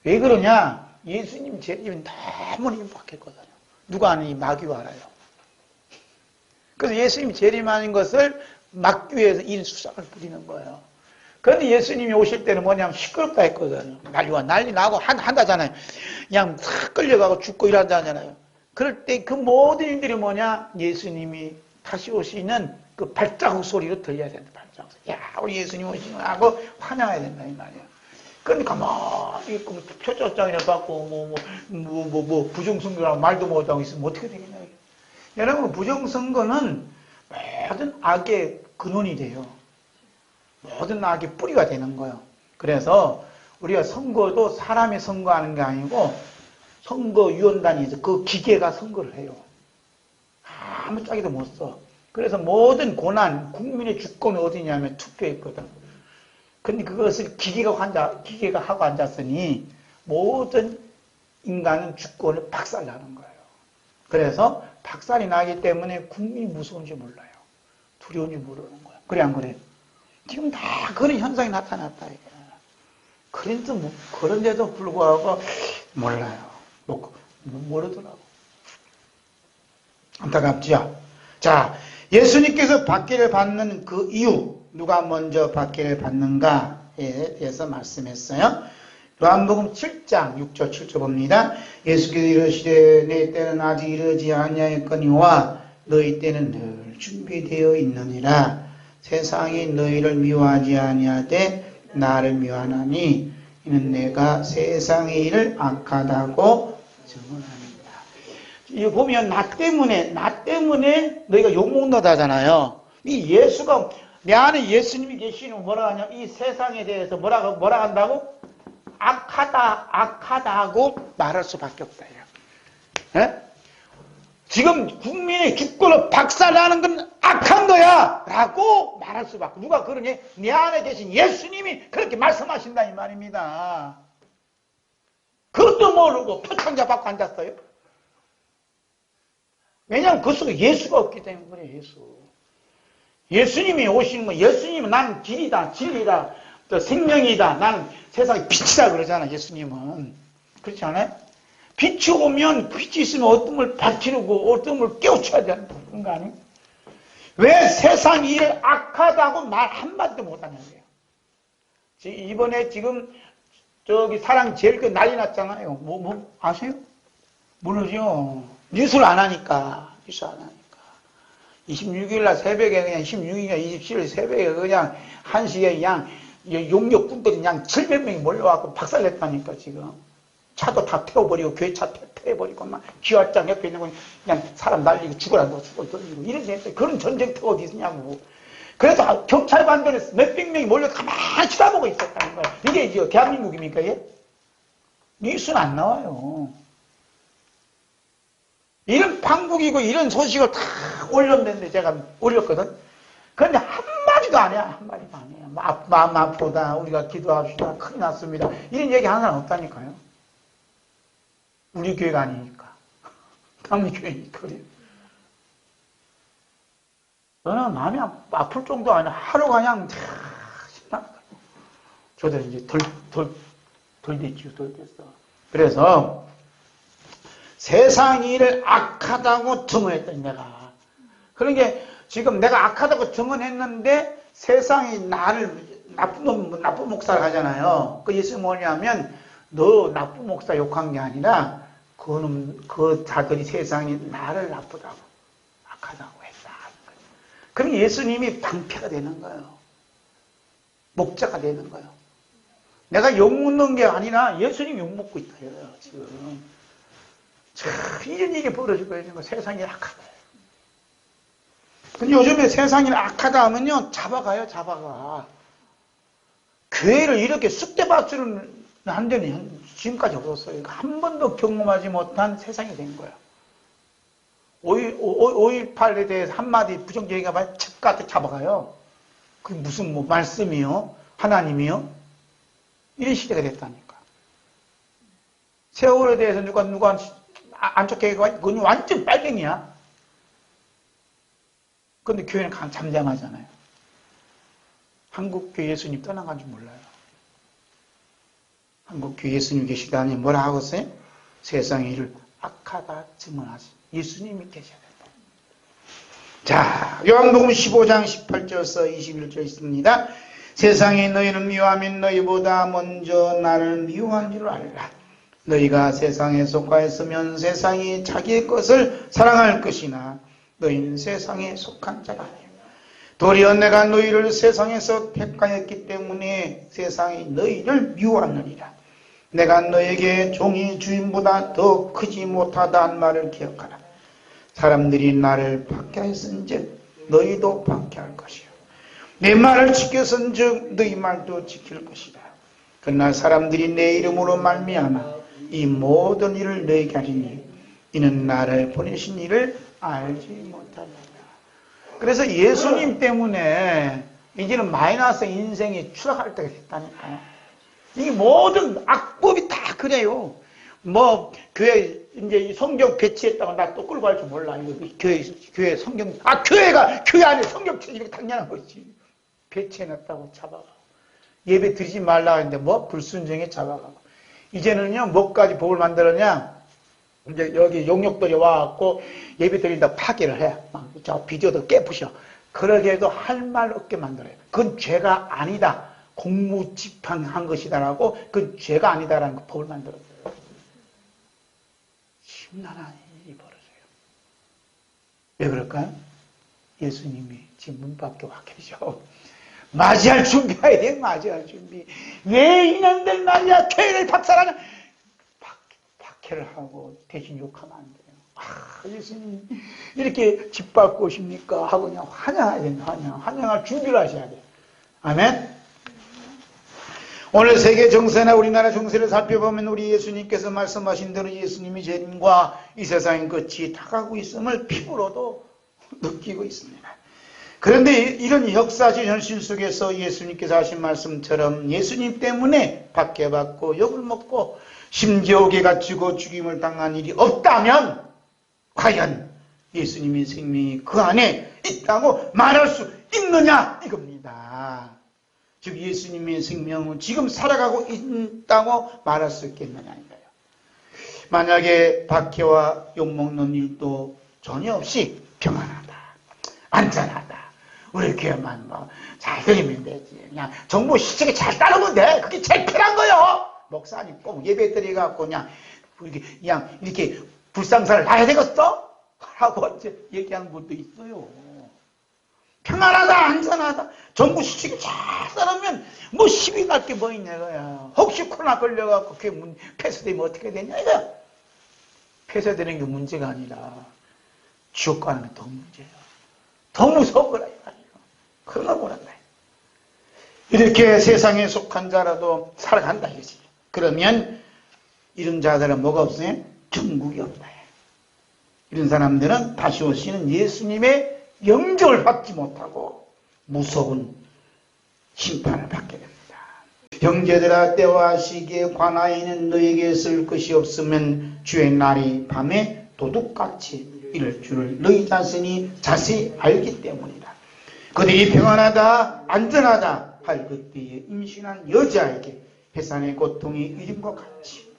왜 그러냐? 예수님 재림은 너무 임박했거든요. 누가 아니 마귀가 알아요. 그래서 예수님 재림하는 것을 막기 위해서 인수작을 부리는 거예요. 그런데 예수님이 오실 때는 뭐냐면 시끄럽다 했거든요. 난리 나고 한다잖아요. 그냥 탁 끌려가고 죽고 이런다잖아요. 그럴 때 그 모든 일들이 뭐냐? 예수님이 다시 오시는 그 발자국 소리로 들려야 된다. 발자국 소리. 야, 우리 예수님 오시는 하고 환영해야 된다 이 말이야. 그러니까 가만히 있고 표창장이나 받고 부정선거라고 말도 못하고 있으면 어떻게 되겠냐. 여러분 부정선거는 모든 악의 근원이 돼요. 모든 악의 뿌리가 되는 거예요. 그래서 우리가 선거도 사람이 선거하는 게 아니고 선거위원단이 있어. 그 기계가 선거를 해요. 아무 짝에도 못 써. 그래서 모든 고난, 국민의 주권이 어디냐면 투표에 있거든. 근데 그것을 기계가 하고 앉았으니 모든 인간은 주권을 박살나는 거예요. 그래서 박살이 나기 때문에 국민이 무서운지 몰라요. 두려운지 모르는 거예요. 그래 안 그래요? 지금 다 그런 현상이 나타났다. 그런데도 불구하고 몰라요. 모르더라고. 안타깝죠? 자, 예수님께서 박해를 받는 그 이유, 누가 먼저 박해를 받는가에 대해서 말씀했어요. 요한복음 7장 6절 7절 봅니다. 예수께서 이르시되 내 때는 아직 이르지 아니하였거니와 너희 때는 늘 준비되어 있느니라. 세상이 너희를 미워하지 아니하되 나를 미워하나니 이는 내가 세상의 일을 악하다고 증언합니다. 이거 보면 나 때문에 너희가 욕먹는다잖아요. 이 예수가 내 안에 예수님이 계시는 뭐라 하냐? 이 세상에 대해서 뭐라 한다고? 악하다고 말할 수밖에 없다. 예? 지금 국민의 주권을 박살나는 건 악한 거야! 라고 말할 수밖에. 누가 그러니? 내 안에 계신 예수님이 그렇게 말씀하신다 이 말입니다. 그것도 모르고 표창자 받고 앉았어요. 왜냐하면 그 속에 예수가 없기 때문에 그래. 예수님이 오시는 건 예수님은 나는 길이다 진리다 또 생명이다 나는 세상의 빛이다 그러잖아. 예수님은. 그렇지 않아요? 빛이 오면 빛이 있으면 어둠을 밝히고 어둠을 깨우쳐야 되는 그런 거 아니에요? 왜 세상 일을 악하다고 말 한마디도 못하냐고요. 이번에 지금 저기 사랑 제일 그 난리 났잖아요. 뭐 아세요? 모르죠. 뉴스를 안 하니까. 26일 날 새벽에 그냥 26일이나 27일 새벽에 그냥 1시에 그냥 용역군들이 그냥 700명이 몰려와서 박살냈다니까 지금. 차도 다 태워버리고 교회 차 태워버리고 막 기와장 옆에 있는 거 그냥 사람 날리고 죽어라고 죽어버리고 이런 그런 전쟁터가 어디 있냐고. 그래서 경찰관들이 몇백 명이 몰려 가만히 쳐다보고 있었다는 거예요. 이게 이제 대한민국입니까? 예? 뉴스는 안 나와요. 이런 판국이고 이런 소식을 다 올렸는데 제가 올렸거든. 그런데 한마디도 안 해요. 한마디도 안 해요. 마음 아프다. 우리가 기도합시다. 큰일 났습니다. 이런 얘기 하는 사람 없다니까요. 우리 교회가 아니니까. 당리교회니까 그래요. 저는 마음이 아플 정도 아니라 하루가 그냥 신나는 거예요. 저도 이제 덜 됐어. 그래서 세상 일을 악하다고 증언했더니 내가. 그러니까 지금 내가 악하다고 증언했는데 세상이 나를 나쁜 목사를 하잖아요. 그 예수 뭐냐면 너 나쁜 목사 욕한 게 아니라 그 자들이 세상이 나를 나쁘다고 악하다고 했다. 그럼 예수님이 방패가 되는 거예요. 목자가 되는 거예요. 내가 욕먹는 게 아니라 예수님이 욕먹고 있다. 지금. 이런 일이 벌어지고 있는 거 세상이 악하다. 근데 요즘에 세상이 악하다 하면요, 잡아가. 교회를 이렇게 쑥대밭으로는 한 데는 지금까지 없었어요. 한 번도 경험하지 못한 세상이 된 거예요. 5.18에 대해서 한마디 부정적인 말 척같이 잡아가요. 그게 무슨 말씀이요? 하나님이요? 이런 시대가 됐다니까. 세월에 대해서 누가 안 좋게 해가 그건 완전 빨갱이야. 그런데 교회는 잠잠하잖아요. 한국교회 예수님 떠나간 줄 몰라요. 한국교회 예수님 계시다니 뭐라 하겠어요? 세상의 일을 악하다 증언하시. 예수님이 계셔야 된다. 자, 요한복음 15장 18절에서 21절 있습니다. 세상에 너희는 미워하면 너희보다 먼저 나를 미워한 줄 알라. 너희가 세상에 속하였으면 세상이 자기의 것을 사랑할 것이나 너희는 세상에 속한 자가 아니라 도리어 내가 너희를 세상에서 택하였기 때문에 세상이 너희를 미워하느니라. 내가 너에게 종이 주인보다 더 크지 못하다는 말을 기억하라. 사람들이 나를 박해하였은즉 너희도 박해할 것이요 내 말을 지켰은즉 너희 말도 지킬 것이다. 그러나 사람들이 내 이름으로 말미암아 이 모든 일을 너에게 하리니 이는 나를 보내신 이를 알지 못하느니라. 그래서 예수님 때문에 이제는 마이너스 인생이 추락할 때가 됐다니까요. 이 모든 악법이 다 그래요. 교회 이제 성경 배치했다고 나 또 끌고 갈 줄 몰라. 이거 교회 성경 교회 안에 성경 이렇게 당연한 거지. 배치해놨다고 잡아가. 예배 드리지 말라 했는데 불순종에 잡아가고. 이제는요 뭐까지 법을 만들었냐? 이제 여기 용역들이 와갖고 예배 드린다고 파괴를 해. 막 저 비디오도 깨부셔. 그러게 해도 할 말 없게 만들어요. 그건 죄가 아니다. 공무집행한 것이다라고 그건 죄가 아니다라는 법을 만들었어요. 심란한 일이 벌어져요. 왜 그럴까요? 예수님이 지금 문 밖에 와 계셔. 맞이할 준비해야 돼. 맞이할 준비. 왜 인연들 말이야 교회를 박살하냐. 박해를 하고 대신 욕하면 안 돼요. 예수님 이렇게 짓밟고 오십니까? 하고 그냥 환영해야 된다. 환영할 준비를 하셔야 돼요. 아멘. 오늘 세계 정세나 우리나라 정세를 살펴보면 우리 예수님께서 말씀하신 대로 예수님이 재림과 이 세상의 끝이 다가오고 있음을 피부로도 느끼고 있습니다. 그런데 이런 역사적 현실 속에서 예수님께서 하신 말씀처럼 예수님 때문에 박해받고 욕을 먹고 심지어 옥에 갇히고 죽임을 당한 일이 없다면 과연 예수님의 생명이 그 안에 있다고 말할 수 있느냐 이겁니다. 즉 예수님의 생명은 지금 살아가고 있다고 말할 수 있겠느냐 이거예요. 만약에 박해와 욕먹는 일도 전혀 없이 평안하다, 안전하다, 우리 교회만 잘 드리면 되지, 그냥 정부 시책에 잘 따르면 돼, 그게 제일 편한 거요. 목사님 꼭 예배 드려갖고 그냥 이렇게 불상사를 해야 되겠어? 하고 이제 얘기하는 분도 있어요. 평안하다, 안전하다, 정부 시책에 잘 따르면 뭐 시비 날 게 뭐 있냐 이거야. 혹시 코로나 걸려갖고 그게 폐쇄되면 어떻게 되냐 이거야. 폐쇄되는 게 문제가 아니라 지옥 가는 게 더 문제야. 더 무서운 거라 이거야. 그런 걸 모른다. 이렇게 세상에 속한 자라도 살아간다 이거지. 그러면 이런 자들은 뭐가 없어요? 천국이 없다. 이런 사람들은 다시 오시는 예수님의 영접을 받지 못하고 무서운 심판을 받게 됩니다. 형제들아, 때와 시기에 관하에 있는 너에게 쓸 것이 없으면 주의 날이 밤에 도둑같이 이를 줄을 너희 자신이 자세히 알기 때문이다. 그들이 평안하다, 안전하다 할 그때에 임신한 여자에게 해산의 고통이 이른 것 같이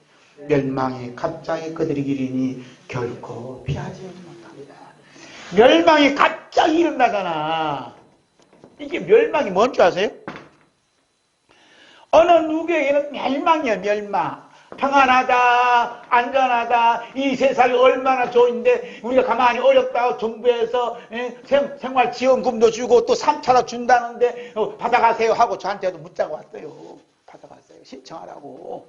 멸망이 갑자기 그들이 이르니 결코 피하지 못합니다. 멸망이 갑자기 일어나잖아. 이게 멸망이 뭔지 아세요? 어느 누구에게는 멸망이야, 멸망. 평안하다, 안전하다, 이 세상이 얼마나 좋은데 우리가 가만히 어렵다고 정부에서 생활지원금도 주고 또 3차로 준다는데 받아가세요 하고 저한테도 문자가 왔어요. 받아가세요. 신청하라고.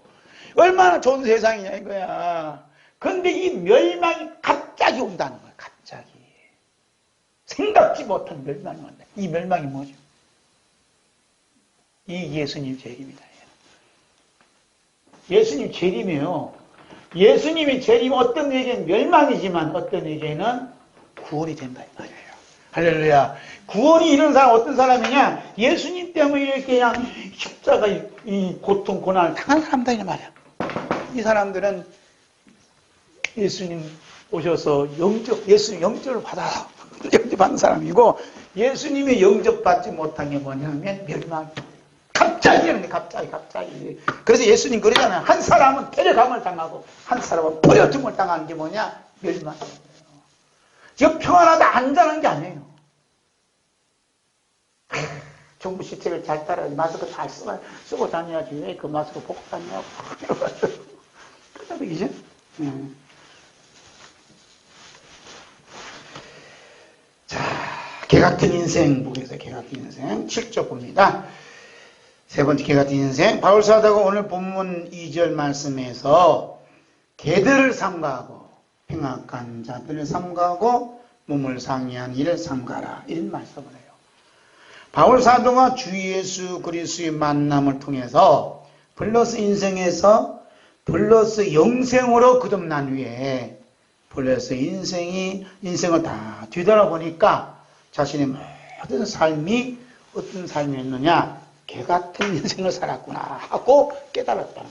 얼마나 좋은 세상이냐 이거야. 그런데 이 멸망이 갑자기 온다는 거야. 갑자기. 생각지 못한 멸망이 온다. 이 멸망이 뭐죠? 이 예수님 재림이다. 예수님 재림이에요. 예수님이 재림 어떤 에게는 멸망이지만 어떤 에게는 구원이 된다 이 말이에요. 할렐루야. 구원이 이런 사람 어떤 사람이냐? 예수님 때문에 이렇게 그냥 십자가 이 고통 고난을 당한 사람다 이 말이야. 이 사람들은 예수님 오셔서 예수님 영접을 받아서 영접받는 사람이고, 예수님이 영접받지 못한 게 뭐냐면 멸망. 갑자기 이러는데 갑자기. 그래서 예수님 그러잖아요. 한 사람은 데려감을 당하고 한 사람은 버려줌을 당하는 게 뭐냐? 멸망이에요. 지금 평안하다, 안전한 게 아니에요. 정부 시책을 잘 따라야지. 마스크 잘 쓰고 다녀야지. 왜 그 마스크 벗고 다니냐고. 그렇다고 그죠? 자, 개같은 인생 보겠어요. 개같은 인생 7조 봅니다. 세 번째 개같은 인생. 바울사도가 오늘 본문 2절 말씀에서 개들을 삼가하고 행악한 자들을 삼가하고 몸을 상해한 이를 삼가라 이런 말씀을 해요. 바울사도가 주 예수 그리스도의 만남을 통해서 플러스 인생에서 플러스 영생으로 거듭난 후에 플러스 인생을 다 뒤돌아보니까 자신의 모든 삶이 어떤 삶이었느냐? 개 같은 인생을 살았구나 하고 깨달았다는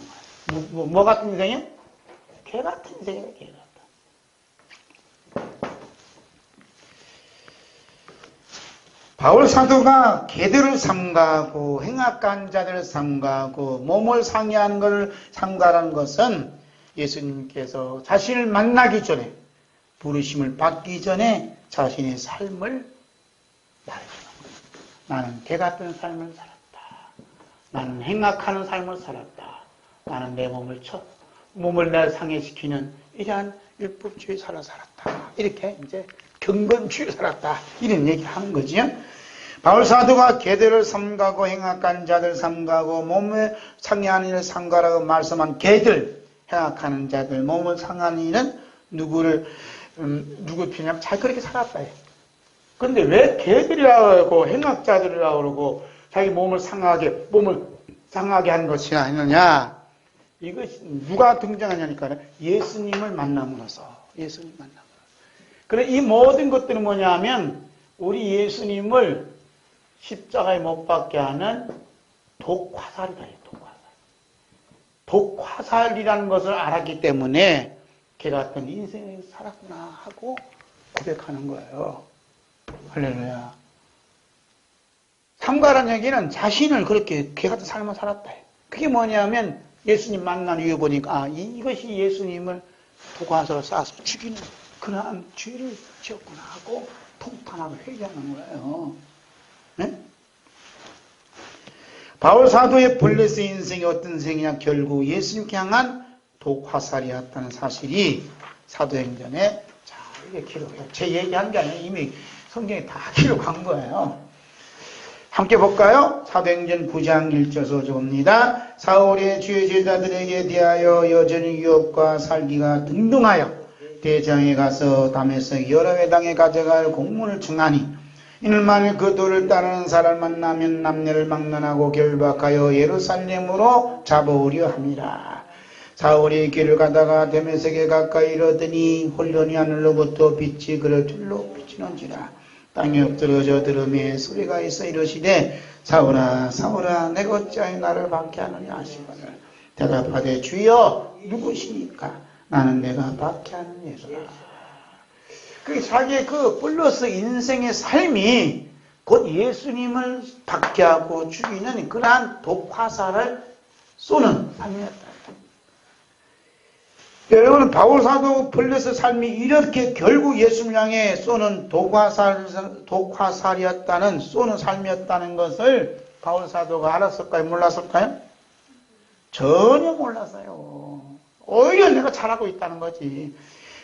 거예요. 뭐 같은 인생이요? 개 같은 인생이에요. 개 같다. 바울 사도가 개들을 삼가하고 행악한 자들을 삼가하고 몸을 상해하는 것을 삼가라는 것은 예수님께서 자신을 만나기 전에, 부르심을 받기 전에 자신의 삶을 말해주는 거예요. 나는 개 같은 삶을 살았다. 나는 행악하는 삶을 살았다. 나는 내 몸을 내 상해시키는 이러한 율법주의 삶을 살았다. 이렇게 이제 경건주의 살았다. 이런 얘기를 하는 거지요. 바울 사도가 개들을 삼가고 행악한 자들 삼가고 몸을 상해하는 이를 삼가라고 말씀한 개들, 행악하는 자들, 몸을 상하는 이는 누구 표현하면 잘 그렇게 살았다. 그런데 왜 개들이라고 하고 행악자들이라고 그러고 자기 몸을 상하게 한 것이 아니느냐? 이것이 누가 등장하냐니까 예수님을 만남으로써. 그래 이 모든 것들은 뭐냐면 우리 예수님을 십자가에 못 박게 하는 독화살이다. 독화살이라는 것을 알았기 때문에 개 같은 인생을 살았구나 하고 고백하는 거예요. 할렐루야. 삼가라는 얘기는 자신을 그렇게 개 같은 삶을 살았다. 그게 뭐냐면 예수님 만난 이유 보니까 이것이 예수님을 독화살을 쏴서 죽이는 그러한 죄를 지었구나 하고 통탄하고 회개하는 거예요. 네? 바울 사도의 블레스 인생이 어떤 생이냐, 결국 예수님께 향한 독화살이었다는 사실이 사도행전에 자 이게 기록해요. 제 얘기한 게 아니라 이미 성경에 다 기록한 거예요. 함께 볼까요? 사도행전 9장 1절 소조입니다. 사울의 주의 제자들에게 대하여 여전히 유업과 살기가 등등하여 대장에 가서 담에서 여러 회당에 가져갈 공문을 청하니 이는 만일 그 도를 따르는 사람을 만나면 남녀를 막론하고 결박하여 예루살렘으로 잡아오려 함이라. 사울이 길을 가다가 데메섹에 가까이 이르더니 홀련히 하늘로부터 빛이 그를 둘러 비치는지라. 땅에 엎드러져 들음에 소리가 있어 이르시되 사울아 사울아 내가 어찌하여 나를 박해하느냐 하시거늘 대답하되 주여 누구시니까 나는 내가 박해하는 예수라. 그 자기의 그 플러스 인생의 삶이 곧 예수님을 박해하고 죽이는 그러한 독화살을 쏘는 삶이었다. 여러분 바울 사도 플러스 삶이 이렇게 결국 예수님 향해 쏘는 독화살이었다는 쏘는 삶이었다는 것을 바울 사도가 알았을까요? 몰랐을까요? 전혀 몰랐어요. 오히려 내가 잘하고 있다는 거지.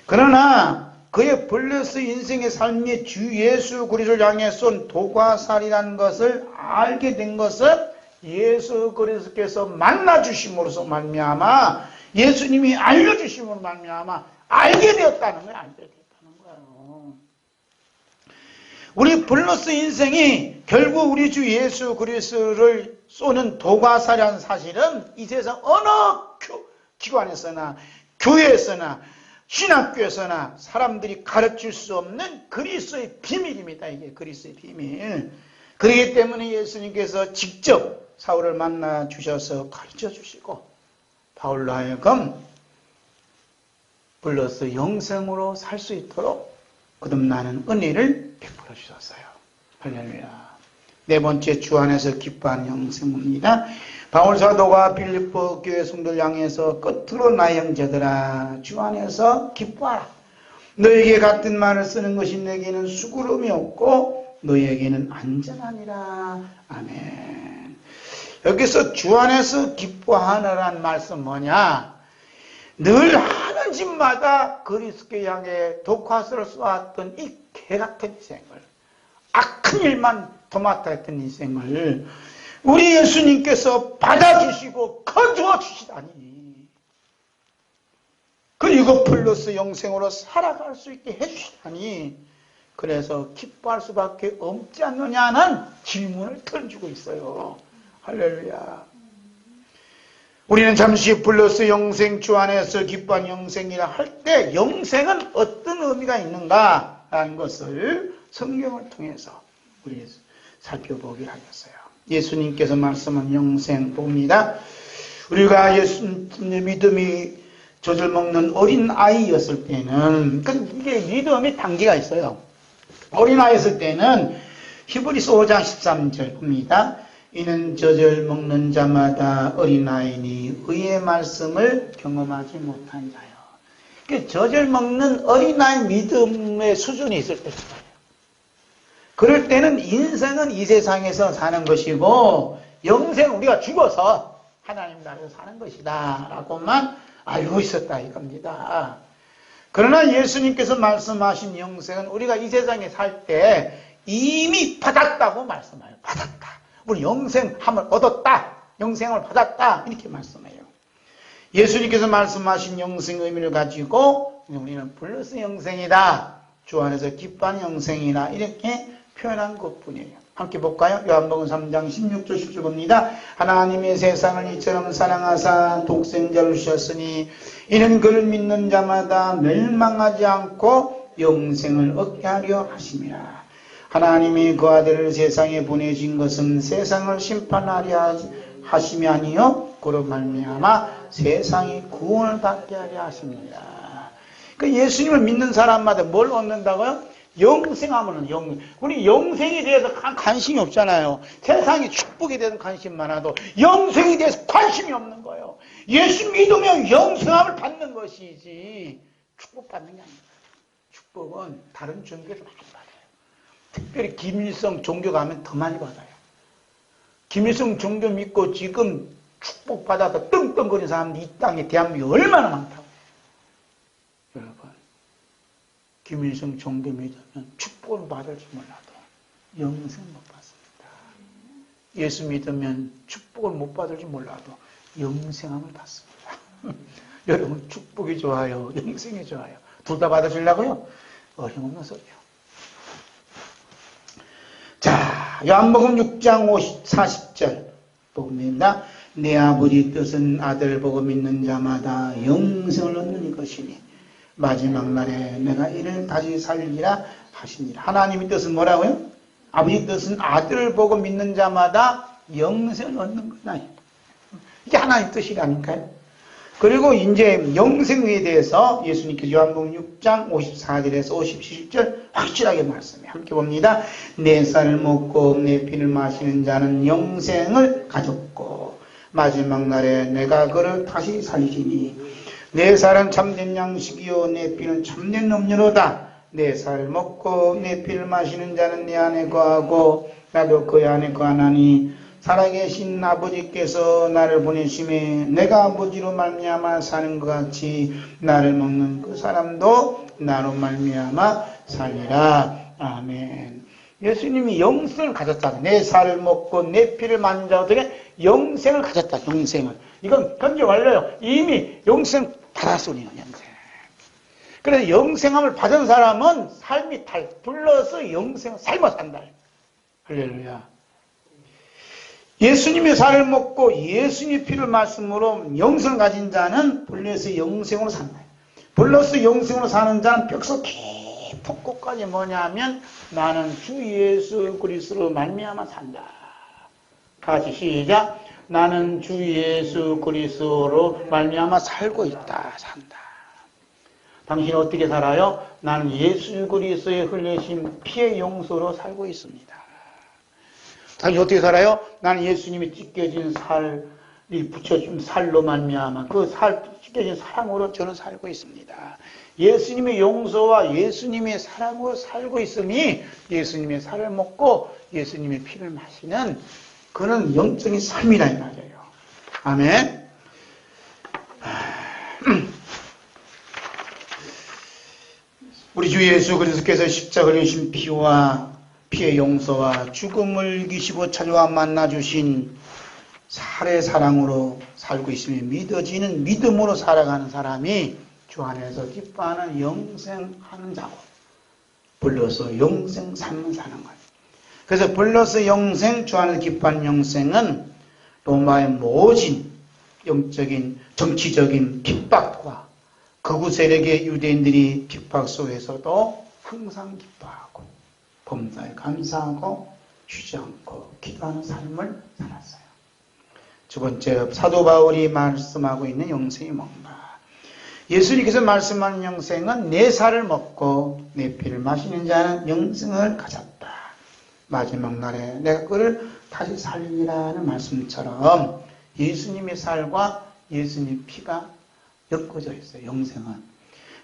그러나 그의 블레스 인생의 삶이 주 예수 그리스도를 향해 쏜 독화살이라는 것을 알게 된 것은 예수 그리스도께서 만나주심으로써 말미암아 예수님이 알려주심으로 말미암아 알게 되었다는 거예요. 알게 되었다는 거예요. 우리 블레스 인생이 결국 우리 주 예수 그리스도를 쏘는 독화살이라는 사실은 이 세상 어느 기관에서나 교회에서나 신학교에서나 사람들이 가르칠 수 없는 그리스도의 비밀입니다. 이게 그리스도의 비밀. 그렇기 때문에 예수님께서 직접 사울을 만나 주셔서 가르쳐 주시고 바울로 하여금 불러서 영생으로 살 수 있도록 거듭나는 은혜를 베풀어 주셨어요. 할렐루야. 네 번째, 주 안에서 기뻐하는 영생입니다. 바울 사도가 빌립보 교회 성도를 향해서 끝으로 나의 형제들아 주 안에서 기뻐하라. 너에게 같은 말을 쓰는 것이 내게는 수고름이 없고 너에게는 안전하니라. 아멘. 여기서 주 안에서 기뻐하느라는 말씀 뭐냐? 늘 하는 집마다 그리스도께 향해 독화살을 쏘았던 이 개같은 인생을, 악한 일만 도맡아 했던 인생을 우리 예수님께서 받아주시고 거두어 주시다니, 그리고 플러스 영생으로 살아갈 수 있게 해주시다니, 그래서 기뻐할 수밖에 없지 않느냐는 질문을 던지고 있어요. 할렐루야. 우리는 잠시 플러스 영생 주 안에서 기뻐한 영생이라 할 때 영생은 어떤 의미가 있는가라는 것을 성경을 통해서 우리 살펴보기로 하겠어요. 예수님께서 말씀한 영생 봅니다. 우리가 예수님의 믿음이 젖을 먹는 어린 아이였을 때는, 이게 믿음의 단계가 있어요. 어린 아이였을 때는 히브리서 5장 13절 봅니다. 이는 젖을 먹는 자마다 어린아이니 의의 말씀을 경험하지 못한 자요. 젖을 먹는 어린아이 믿음의 수준이 있을 때 있어요. 그럴 때는 인생은 이 세상에서 사는 것이고 영생은 우리가 죽어서 하나님 나라에서 사는 것이다 라고만 알고 있었다 이겁니다. 그러나 예수님께서 말씀하신 영생은 우리가 이 세상에 살 때 이미 받았다고 말씀해요. 받았다. 우리 영생함을 얻었다. 영생을 받았다. 이렇게 말씀해요. 예수님께서 말씀하신 영생의 의미를 가지고 우리는 플러스 영생이다. 주 안에서 기뻐하는 영생이다. 이렇게 표현한 것뿐이에요. 함께 볼까요? 요한복음 3장 16절 17절 봅니다. 하나님의 세상을 이처럼 사랑하사 독생자를 주셨으니 이는 그를 믿는 자마다 멸망하지 않고 영생을 얻게 하려 하심이라. 하나님이 그 아들을 세상에 보내신 것은 세상을 심판하려 하심이 아니요 그로 말미암아 세상이 구원을 받게 하려 하십니다. 그 예수님을 믿는 사람마다 뭘 얻는다고요? 영생하면은 우리 영생에 대해서 관심이 없잖아요. 세상에 축복에 대해서 관심 많아도 영생에 대해서 관심이 없는 거예요. 예수 믿으면 영생함을 받는 것이지 축복받는 게 아닙니다. 축복은 다른 종교에서 많이 받아요. 특별히 김일성 종교 가면 더 많이 받아요. 김일성 종교 믿고 지금 축복받아서 떵떵거리는 사람들이 이 땅에 대한민국에 얼마나 많다고. 여러분, 김일성 종교 믿으면 축복을 받을지 몰라도 영생 못 받습니다. 예수 믿으면 축복을 못 받을지 몰라도 영생함을 받습니다. 여러분, 축복이 좋아요? 영생이 좋아요? 둘 다 받으시려고요? 어림없는 소리요. 자, 요한복음 6장 40절 복음입니다. 내 아버지 뜻은 아들 보고 믿는 자마다 영생을 얻는 것이니 마지막 날에 내가 이를 다시 살리라 하시니라. 하나님의 뜻은 뭐라고요? 아버지 뜻은 아들을 보고 믿는 자마다 영생을 얻는 거다. 이게 하나님의 뜻이라니까요. 그리고 이제 영생에 대해서 예수님께서 요한복음 6장 54절에서 57절 확실하게 말씀해. 함께 봅니다. 내 쌀을 먹고 내 피를 마시는 자는 영생을 가졌고 마지막 날에 내가 그를 다시 살리시니 내 쌀은 참된 양식이요 내 피는 참된 음료로다. 내 쌀을 먹고 내 피를 마시는 자는 내 안에 거하고 나도 그 안에 거하나니 살아계신 아버지께서 나를 보내심에 내가 아버지로 말미암아 사는 것 같이 나를 먹는 그 사람도 나로 말미암아 살리라. 아멘. 예수님이 영생을 가졌다. 내 살을 먹고 내 피를 마는 자들에게 영생을 가졌다. 영생을. 이건 현재 완료예요. 이미 영생 받았으니 영생. 그래서 영생함을 받은 사람은 삶이 불러서 영생을 삶아 산다. 할렐루야. 예수님의 살을 먹고 예수님의 피를 말씀으로 영생을 가진 자는 불러서 영생으로 산다. 불러서 영생으로 사는 자는 벽속 깊은 곳까지 뭐냐면 나는 주 예수 그리스도로 말미암아 산다. 같이 시작. 나는 주 예수 그리스도로 말미암아 살고 있다. 산다. 당신은 어떻게 살아요? 나는 예수 그리스도의 흘리신 피의 용서로 살고 있습니다. 당신이 어떻게 살아요? 나는 예수님이 찢겨진 살이 붙여준 살로 말미암아 그 찢겨진 사랑으로 저는 살고 있습니다. 예수님의 용서와 예수님의 사랑으로 살고 있으니 예수님의 살을 먹고 예수님의 피를 마시는 그는 영적인 삶이라 이 말이에요. 아멘. 우리 주 예수 그리스도께서 십자가를 흘리신 피와 피의 용서와 죽음을 이기시고 찾아와 만나주신 살의 사랑으로 살고 있으며 믿어지는 믿음으로 살아가는 사람이 주 안에서 기뻐하는 영생하는 자고 불러서 영생 삶을 사는 거예요. 그래서 불러서 영생, 주 안에서 기뻐하는 영생은 로마의 모진 영적인 정치적인 핍박과 극우 세력의 유대인들이 핍박 속에서도 항상 기뻐하고 범사에 감사하고 쉬지 않고 기도하는 삶을 살았어요. 두 번째, 사도 바울이 말씀하고 있는 영생이 뭔가? 예수님께서 말씀하는 영생은 내 살을 먹고 내 피를 마시는 자는 영생을 가졌다. 마지막 날에 내가 그를 다시 살리라는 말씀처럼 예수님의 살과 예수님의 피가 엮어져 있어요. 영생은.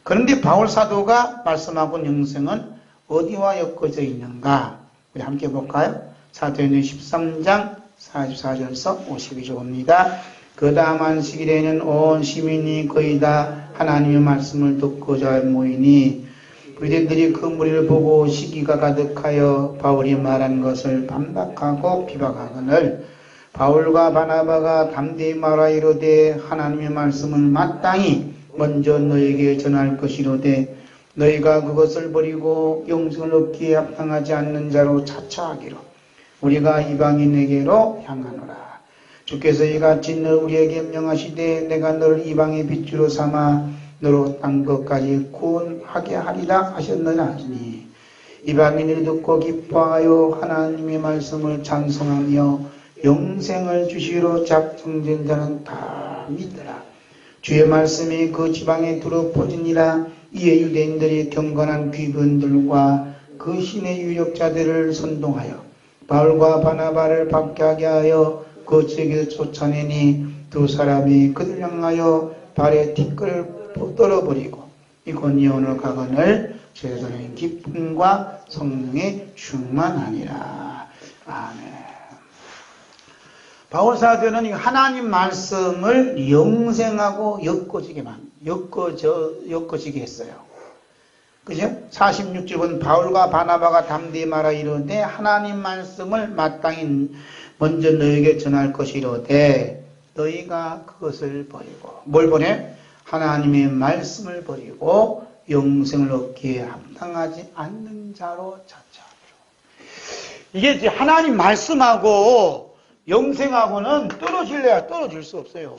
그런데 바울 사도가 말씀하고 있는 영생은 어디와 엮어져 있는가? 우리 함께 볼까요? 사도행전 13장 44절에서 52절입니다. 그 다음 안식일에는 온 시민이 거의 다 하나님의 말씀을 듣고자 모이니 유대인들이 그 무리를 보고 시기가 가득하여 바울이 말한 것을 반박하고 비박하거늘 바울과 바나바가 담대히 말하 이르되 하나님의 말씀을 마땅히 먼저 너에게 전할 것이로되 너희가 그것을 버리고 영생을 얻기에 합당하지 않는 자로 자처하기로 우리가 이방인에게로 향하노라. 주께서 이같이 너 우리에게 명하시되 내가 너를 이방의 빛으로 삼아 너로 땅 끝까지 구원하게 하리라 하셨느냐 하시니 이방인을 듣고 기뻐하여 하나님의 말씀을 찬송하며 영생을 주시기로 작정된 자는 다 믿더라. 주의 말씀이 그 지방에 두루 퍼지니라. 이에 유대인들이 경건한 귀분들과 그 신의 유력자들을 선동하여 바울과 바나바를 박해하게 하여 그 지역에서 쫓아내니 두 사람이 그들 향하여 발에 티끌을 떨어버리고 이고니온으로 가거늘 제자들의 기쁨과 성령의 충만하니라. 아멘. 바울 사도는 하나님 말씀을 영생하고 엮어지게 했어요. 그죠? 46절은 바울과 바나바가 담대히 말하 이르되 하나님 말씀을 마땅히 먼저 너에게 전할 것이로되 너희가 그것을 버리고 뭘 버려? 하나님의 말씀을 버리고 영생을 얻기에 합당하지 않는 자로 자처하리라. 이게 이제 하나님 말씀하고 영생하고는 떨어질래야 떨어질 수 없어요.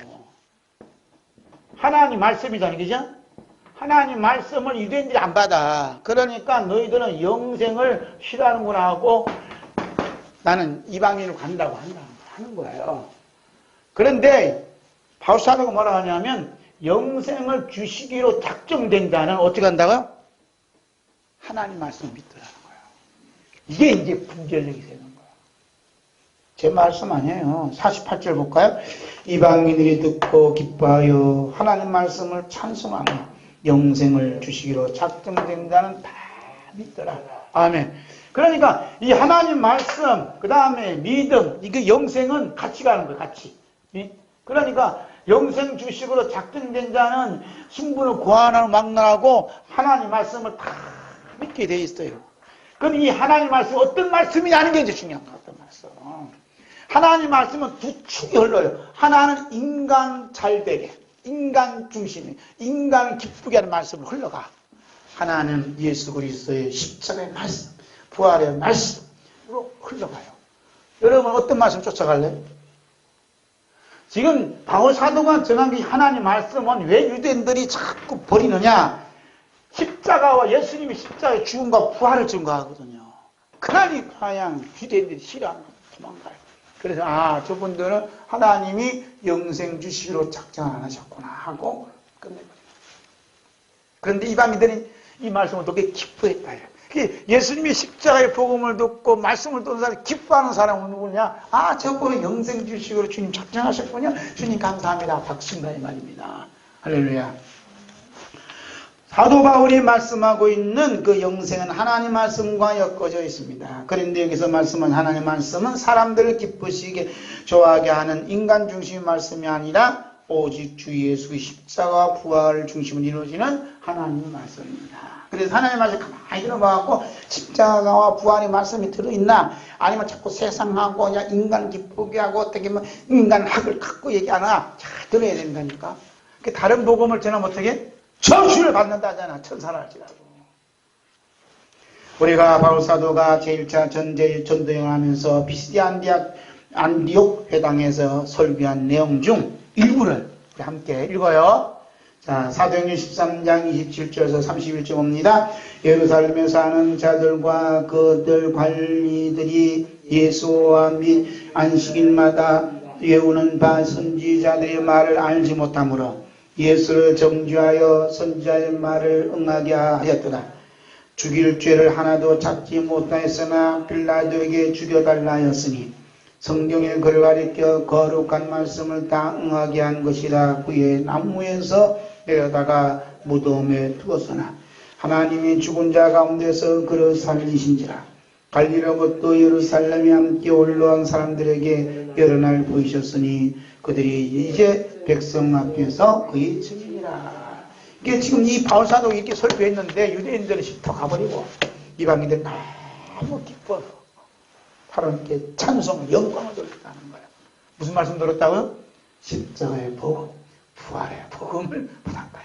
하나님 말씀이잖아요. 그죠? 하나님 말씀을 유대인들이 안 받아. 그러니까 너희들은 영생을 싫어하는구나 하고 나는 이방인으로 간다고 하는 거예요. 그런데 바울 사도가 뭐라 하냐면 영생을 주시기로 작정된 자는 어떻게 한다고요? 하나님 말씀을 믿더라는 거예요. 이게 이제 분별력이 되는 거예요. 제 말씀 아니에요. 48절 볼까요? 이방인들이 듣고 기뻐하여 하나님 말씀을 찬송하며 영생을 주시기로 작정된 자는 다 믿더라. 아멘. 그러니까 이 하나님 말씀, 그 다음에 믿음, 이게 영생은 같이 가는 거예요. 같이. 그러니까 영생 주식으로 작정된 자는 신분을 고안하고 막론하고 하나님 말씀을 다 믿게 돼 있어요. 그럼 이 하나님 말씀 어떤 말씀이냐는 게 이제 중요한 거예요. 어떤 말씀. 하나님 말씀은 두 축이 흘러요. 하나는 인간 잘되게, 인간 중심이, 인간을 기쁘게 하는 말씀을 흘러가. 하나는 예수 그리스도의 십자가의 말씀, 부활의 말씀으로 흘러가요. 여러분 어떤 말씀 쫓아갈래요? 지금 바울 사도가 전한 게 하나님 말씀은 왜 유대인들이 자꾸 버리느냐? 십자가와 예수님이 십자가의 죽음과 부활을 증거하거든요. 그러니까 유대인들이 싫어하는 거예요. 도망가요. 그래서 저분들은 하나님이 영생 주시기로 작정 안 하셨구나 하고 끝내버려요. 그런데 이방인들이 이 말씀을 되게 기뻐했다. 예수님이 십자가의 복음을 듣고 말씀을 듣는 사람이 기뻐하는 사람은 누구냐? 저분은 영생 주시기로 주님 작정하셨군요. 주님 감사합니다. 박수인다 이 말입니다. 할렐루야. 사도 바울이 말씀하고 있는 그 영생은 하나님 말씀과 엮어져 있습니다. 그런데 여기서 말씀은 하나님 말씀은 사람들을 기쁘시게 좋아하게 하는 인간 중심의 말씀이 아니라 오직 주 예수의 십자가와 부활을 중심으로 이루어지는 하나님의 말씀입니다. 그래서 하나님의 말씀 가만히 들어봐갖고 십자가와 부활의 말씀이 들어있나? 아니면 자꾸 세상하고 그냥 인간 기쁘게 하고 어떻게 보면 인간학을 갖고 얘기하나? 잘 들어야 된다니까. 다른 복음을 전하면 어떻게? 저주를 받는다잖아. 천사를 할지라도. 우리가 바울 사도가 제1차 전도여행을 하면서 비시디 안디옥 회당에서 설교한 내용 중 일부를 우리 함께 읽어요. 자, 사도행전 13장 27절에서 31절 봅니다. 예루살렘에 사는 자들과 그들 관리들이 예수와 및 안식일마다 외우는 바 선지자들의 말을 알지 못하므로 예수를 정죄하여 선지자의 말을 응하게 하였더라. 죽일 죄를 하나도 찾지 못하였으나 빌라도에게 죽여달라 하였으니 성경에 그를 가리켜 거룩한 말씀을 다 응하게 한 것이라. 그의 나무에서 내려다가 무덤에 두었으나 하나님이 죽은 자 가운데서 그를 살리신지라. 갈리로부터 예루살렘에 함께 올라온 사람들에게 여러 날 보이셨으니 그들이 이제 백성 앞에서 그의 증인이라. 이게 지금 이 바울 사도가 이렇게 설교했는데 유대인들은 씹터 가버리고 이방인들은 너무 기뻐 하나님께 찬송 영광을 돌렸다는 거예요. 무슨 말씀 들었다고요? 십자가의 복음, 부활의 복음을 받았다.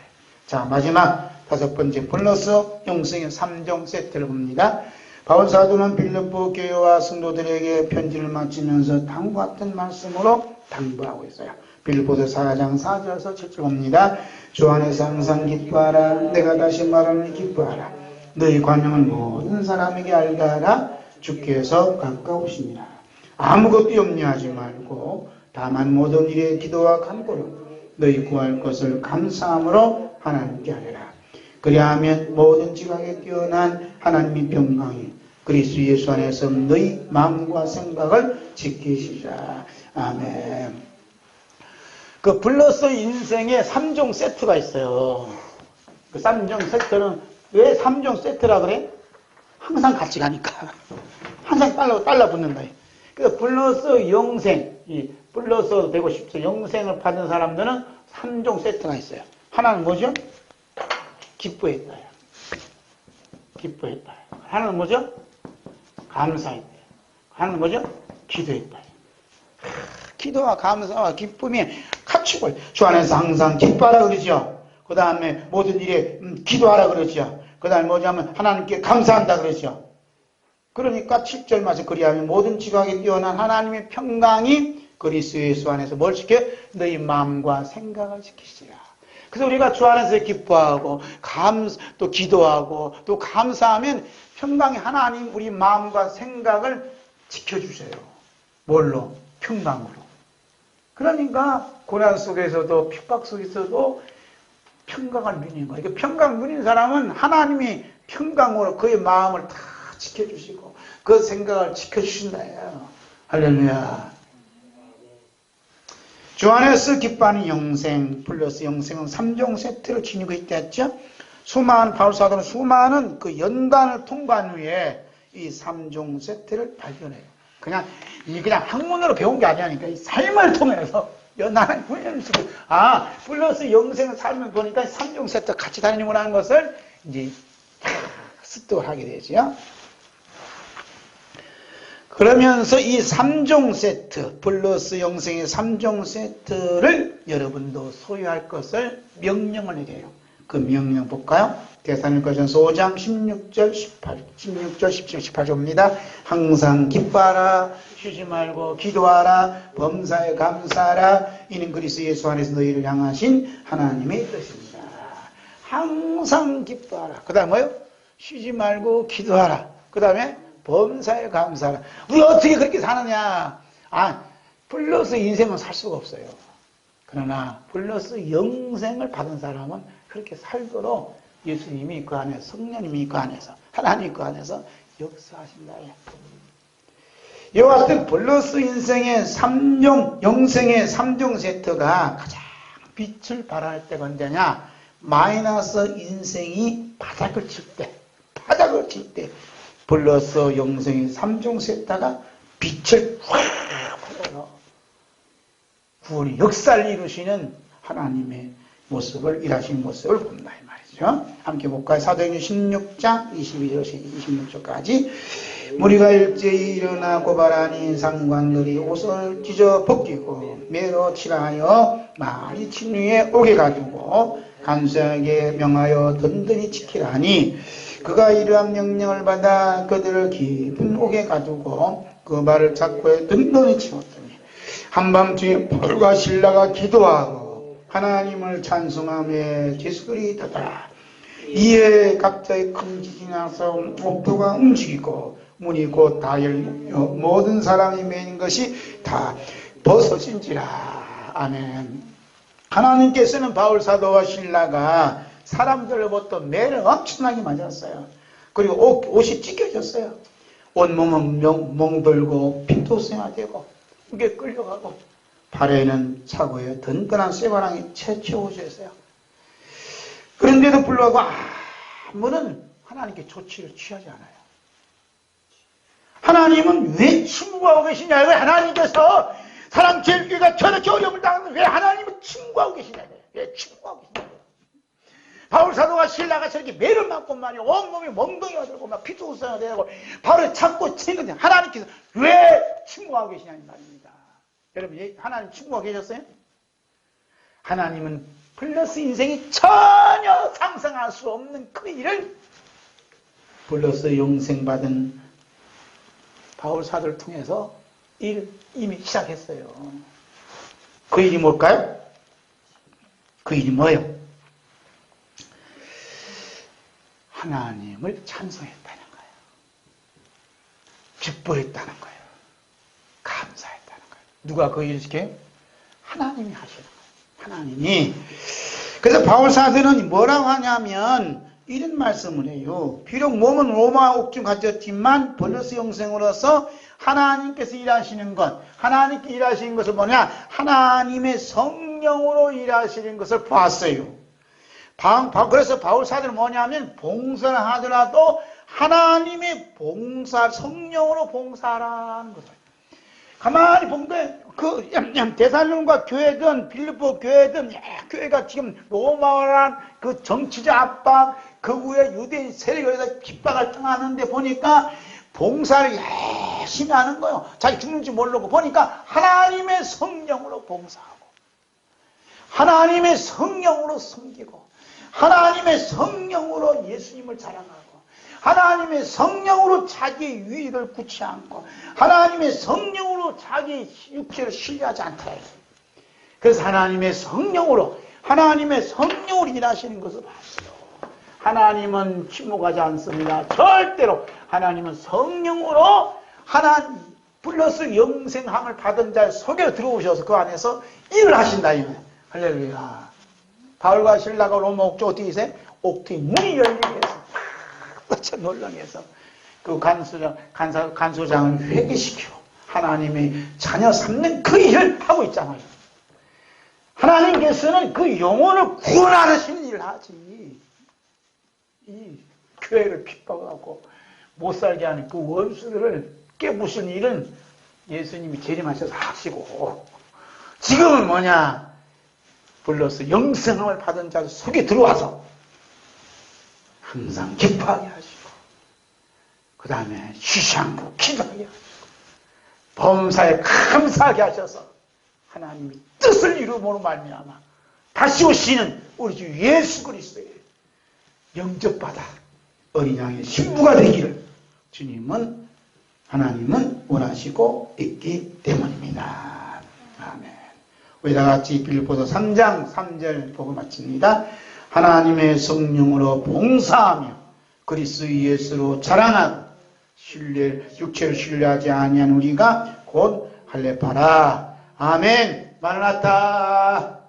자, 마지막 다섯 번째 플러스 영성의 3종 세트를 봅니다. 바울 사도는 빌립보 교회와 성도들에게 편지를 마치면서 다음과 같은 말씀으로 당부하고 있어요. 빌립보서 4장 4절에서 7절 봅니다. 주 안에서 항상 기뻐하라. 내가 다시 말하는 기뻐하라. 너희 관용을 모든 사람에게 알게 하라. 주께서 가까우시니라. 아무것도 염려하지 말고 다만 모든 일에 기도와 간구로 너희 구할 것을 감사함으로 하나님께 하리라. 그리하면 모든 지각에 뛰어난 하나님의 평강이 그리스도 예수 안에서 너희 마음과 생각을 지키시라. 아멘. 그 플러스 인생의 3종 세트가 있어요. 그 3종 세트는 왜 3종 세트라 그래? 항상 같이 가니까. 항상 달라 붙는다. 그래서 플러스 영생, 이 플러스 되고 싶죠. 영생을 받은 사람들은 3종 세트가 있어요. 하나는 뭐죠? 기뻐했다. 기뻐했다. 하나는 뭐죠? 감사했다. 하나는 뭐죠? 기도했다. 기도와 감사와 기쁨이 같이 걸. 주 안에서 항상 기뻐하라 그러죠. 그 다음에 모든 일에 기도하라 그러죠. 그 다음에 뭐냐면 하나님께 감사한다 그러죠. 그러니까 7절 말씀 그리하면 모든 지각에 뛰어난 하나님의 평강이 그리스도 예수 안에서 뭘 지켜? 너희 마음과 생각을 지키시라. 그래서 우리가 주 안에서 기뻐하고 또 기도하고 또 감사하면 평강이 하나님 우리 마음과 생각을 지켜주세요. 뭘로? 평강으로. 그러니까 고난 속에서도 핍박 속에서도 평강을 누리는 거예요. 그러니까 평강 누리는 사람은 하나님이 평강으로 그의 마음을 다 지켜주시고 그 생각을 지켜주신다예요. 할렐루야. 주 안에서 기뻐하는 영생 플러스 영생은 3종 세트를 지니고 있다 했죠. 수많은 바울사도는 수많은 그 연단을 통과한 후에 이 3종 세트를 발견해요. 그냥 학문으로 배운 게 아니니까 이 삶을 통해서 연단을 훈련시키고 플러스 영생의 삶을 보니까 3종 세트 같이 다니는구나 하는 것을 이제 습득을 하게 되죠. 그러면서 이 3종 세트, 플러스 영생의 3종 세트를 여러분도 소유할 것을 명령을 해요. 그 명령 볼까요? 데살로니가전서 5장 16절, 17, 18절입니다. 항상 기뻐하라, 쉬지 말고 기도하라, 범사에 감사하라. 이는 그리스도 예수 안에서 너희를 향하신 하나님의 뜻입니다. 항상 기뻐하라. 그 다음에 뭐요? 쉬지 말고 기도하라. 그 다음에 범사에 감사하라. 우리 어떻게 그렇게 사느냐? 플러스 인생은 살 수가 없어요. 그러나 플러스 영생을 받은 사람은 그렇게 살도록 예수님이 그 안에, 성령님이 그 안에서, 하나님이 그 안에서 역사하신다. 이와 같은 플러스 인생의 3종, 영생의 3종 세트가 가장 빛을 발할 때가 언제냐? 마이너스 인생이 바닥을 칠 때, 플러스 영생의 3종 세트가 빛을 확 발하여 구원의 역사를 이루시는 하나님의 모습을, 일하신 모습을 본다 이 말이죠. 함께 볼까요? 사도행전 16장 22절에서 26절까지. 무리가 일제히 일어나 고발하니 상관들이 옷을 찢어 벗기고 매로 칠하여 많이 침류에 오게 가두고 간수에게 명하여 든든히 지키라니, 그가 이러한 명령을 받아 그들을 깊은 옥에 가두고 그 발을 잡고 든든히 치웠더니 한밤중에 바울과 실라가 기도하고 하나님을 찬송하며 제수그리더라. 이에 갑자기 큰 지진이 나서 옥도가 움직이고 문이 곧 다 열리며 모든 사람이 매인 것이 다 벗어진지라. 아멘. 하나님께서는 바울 사도와 실라가 사람들로부터 매를 엄청나게 맞았어요. 그리고 옷이 찢겨졌어요. 온몸은 멍들고 피도 쌩하되고 무게 끌려가고 발에는 차고에 든든한 쇠바람이 채취오셨어요. 그런데도 불구하고 아무런 하나님께 조치를 취하지 않아요. 하나님은 왜 침묵하고 계시냐? 왜 하나님께서 사람 제일교회가 저렇게 어려움을 당하는데 왜 하나님은 침묵하고 계시냐? 왜 침묵하고 계시냐? 바울 사도가 신라가 저렇게 매를 맞고 말이야 온몸이 멍덩이가 들고 막 피도 흡수가 되고 바로 찾고 치는 건데 하나님께서 왜 침묵하고 계시냐는 말입니다. 여러분 하나님 침묵하고 계셨어요? 하나님은 플러스 인생이 전혀 상상할 수 없는 그 일을 플러스 영생받은 바울 사도를 통해서 이미 시작했어요. 그 일이 뭘까요? 그 일이 뭐예요? 하나님을 찬송했다는 거예요. 기뻐했다는 거예요. 감사했다는 거예요. 누가 그 일을 시켜요? 하나님이 하시는 거예요. 하나님이. 그래서 바울 사도는 뭐라고 하냐면 이런 말씀을 해요. 비록 몸은 로마 옥중 가졌지만 벌러스 영생으로서 하나님께서 일하시는 것, 하나님께 일하시는 것을 뭐냐? 하나님의 성령으로 일하시는 것을 봤어요. 그래서 바울 사도는 뭐냐면 봉사를 하더라도 하나님의 봉사, 성령으로 봉사하라는 거죠. 가만히 보면 데살로니가 교회든 빌립보 교회든 교회가 지금 로마란 그 정치적 압박, 그 후에 유대인 세력에서 핍박을 당하는데 보니까 봉사를 열심히 하는 거예요. 자기 죽는지 모르고 보니까 하나님의 성령으로 봉사하고 하나님의 성령으로 섬기고 하나님의 성령으로 예수님을 자랑하고 하나님의 성령으로 자기의 유익을 굳이 않고 하나님의 성령으로 자기 육체를 신뢰하지 않다. 그래서 하나님의 성령으로 일하시는 것을 봤어요. 하나님은 침묵하지 않습니다. 절대로. 하나님은 성령으로 플러스 영생함을 받은 자의 속에 들어오셔서 그 안에서 일을 하신다. 할렐루야. 바울과 실라가 로마 옥조 어떻게 있어요? 옥토의 문이 열리게 해서 참 놀라게해서 그 간소장을 회개시켜 하나님의 자녀 삼는 그 일을 하고 있잖아요. 하나님께서는 그 영혼을 구원하시는 일을 하지. 이 교회를 핍박하고 못살게 하는 그 원수들을 깨부수는 일은 예수님이 재림하셔서 하시고, 지금은 뭐냐? 불러서 영생함을 받은 자 속에 들어와서 항상 기뻐하게 하시고, 그 다음에 쉬지 않고 기도하게 하시고, 범사에 감사하게 하셔서 하나님이 뜻을 이루므로 말미암아 다시 오시는 우리 주 예수 그리스도의 영접받아 어린 양의 신부가 되기를 하나님은 원하시고 있기 때문입니다. 아멘. 우리 다 같이 빌립보서 3장 3절 보고 마칩니다. 하나님의 성령으로 봉사하며 그리스도 예수로 자랑하고 육체를 신뢰하지 아니한 우리가 곧 할례파라. 아멘. 마라나타.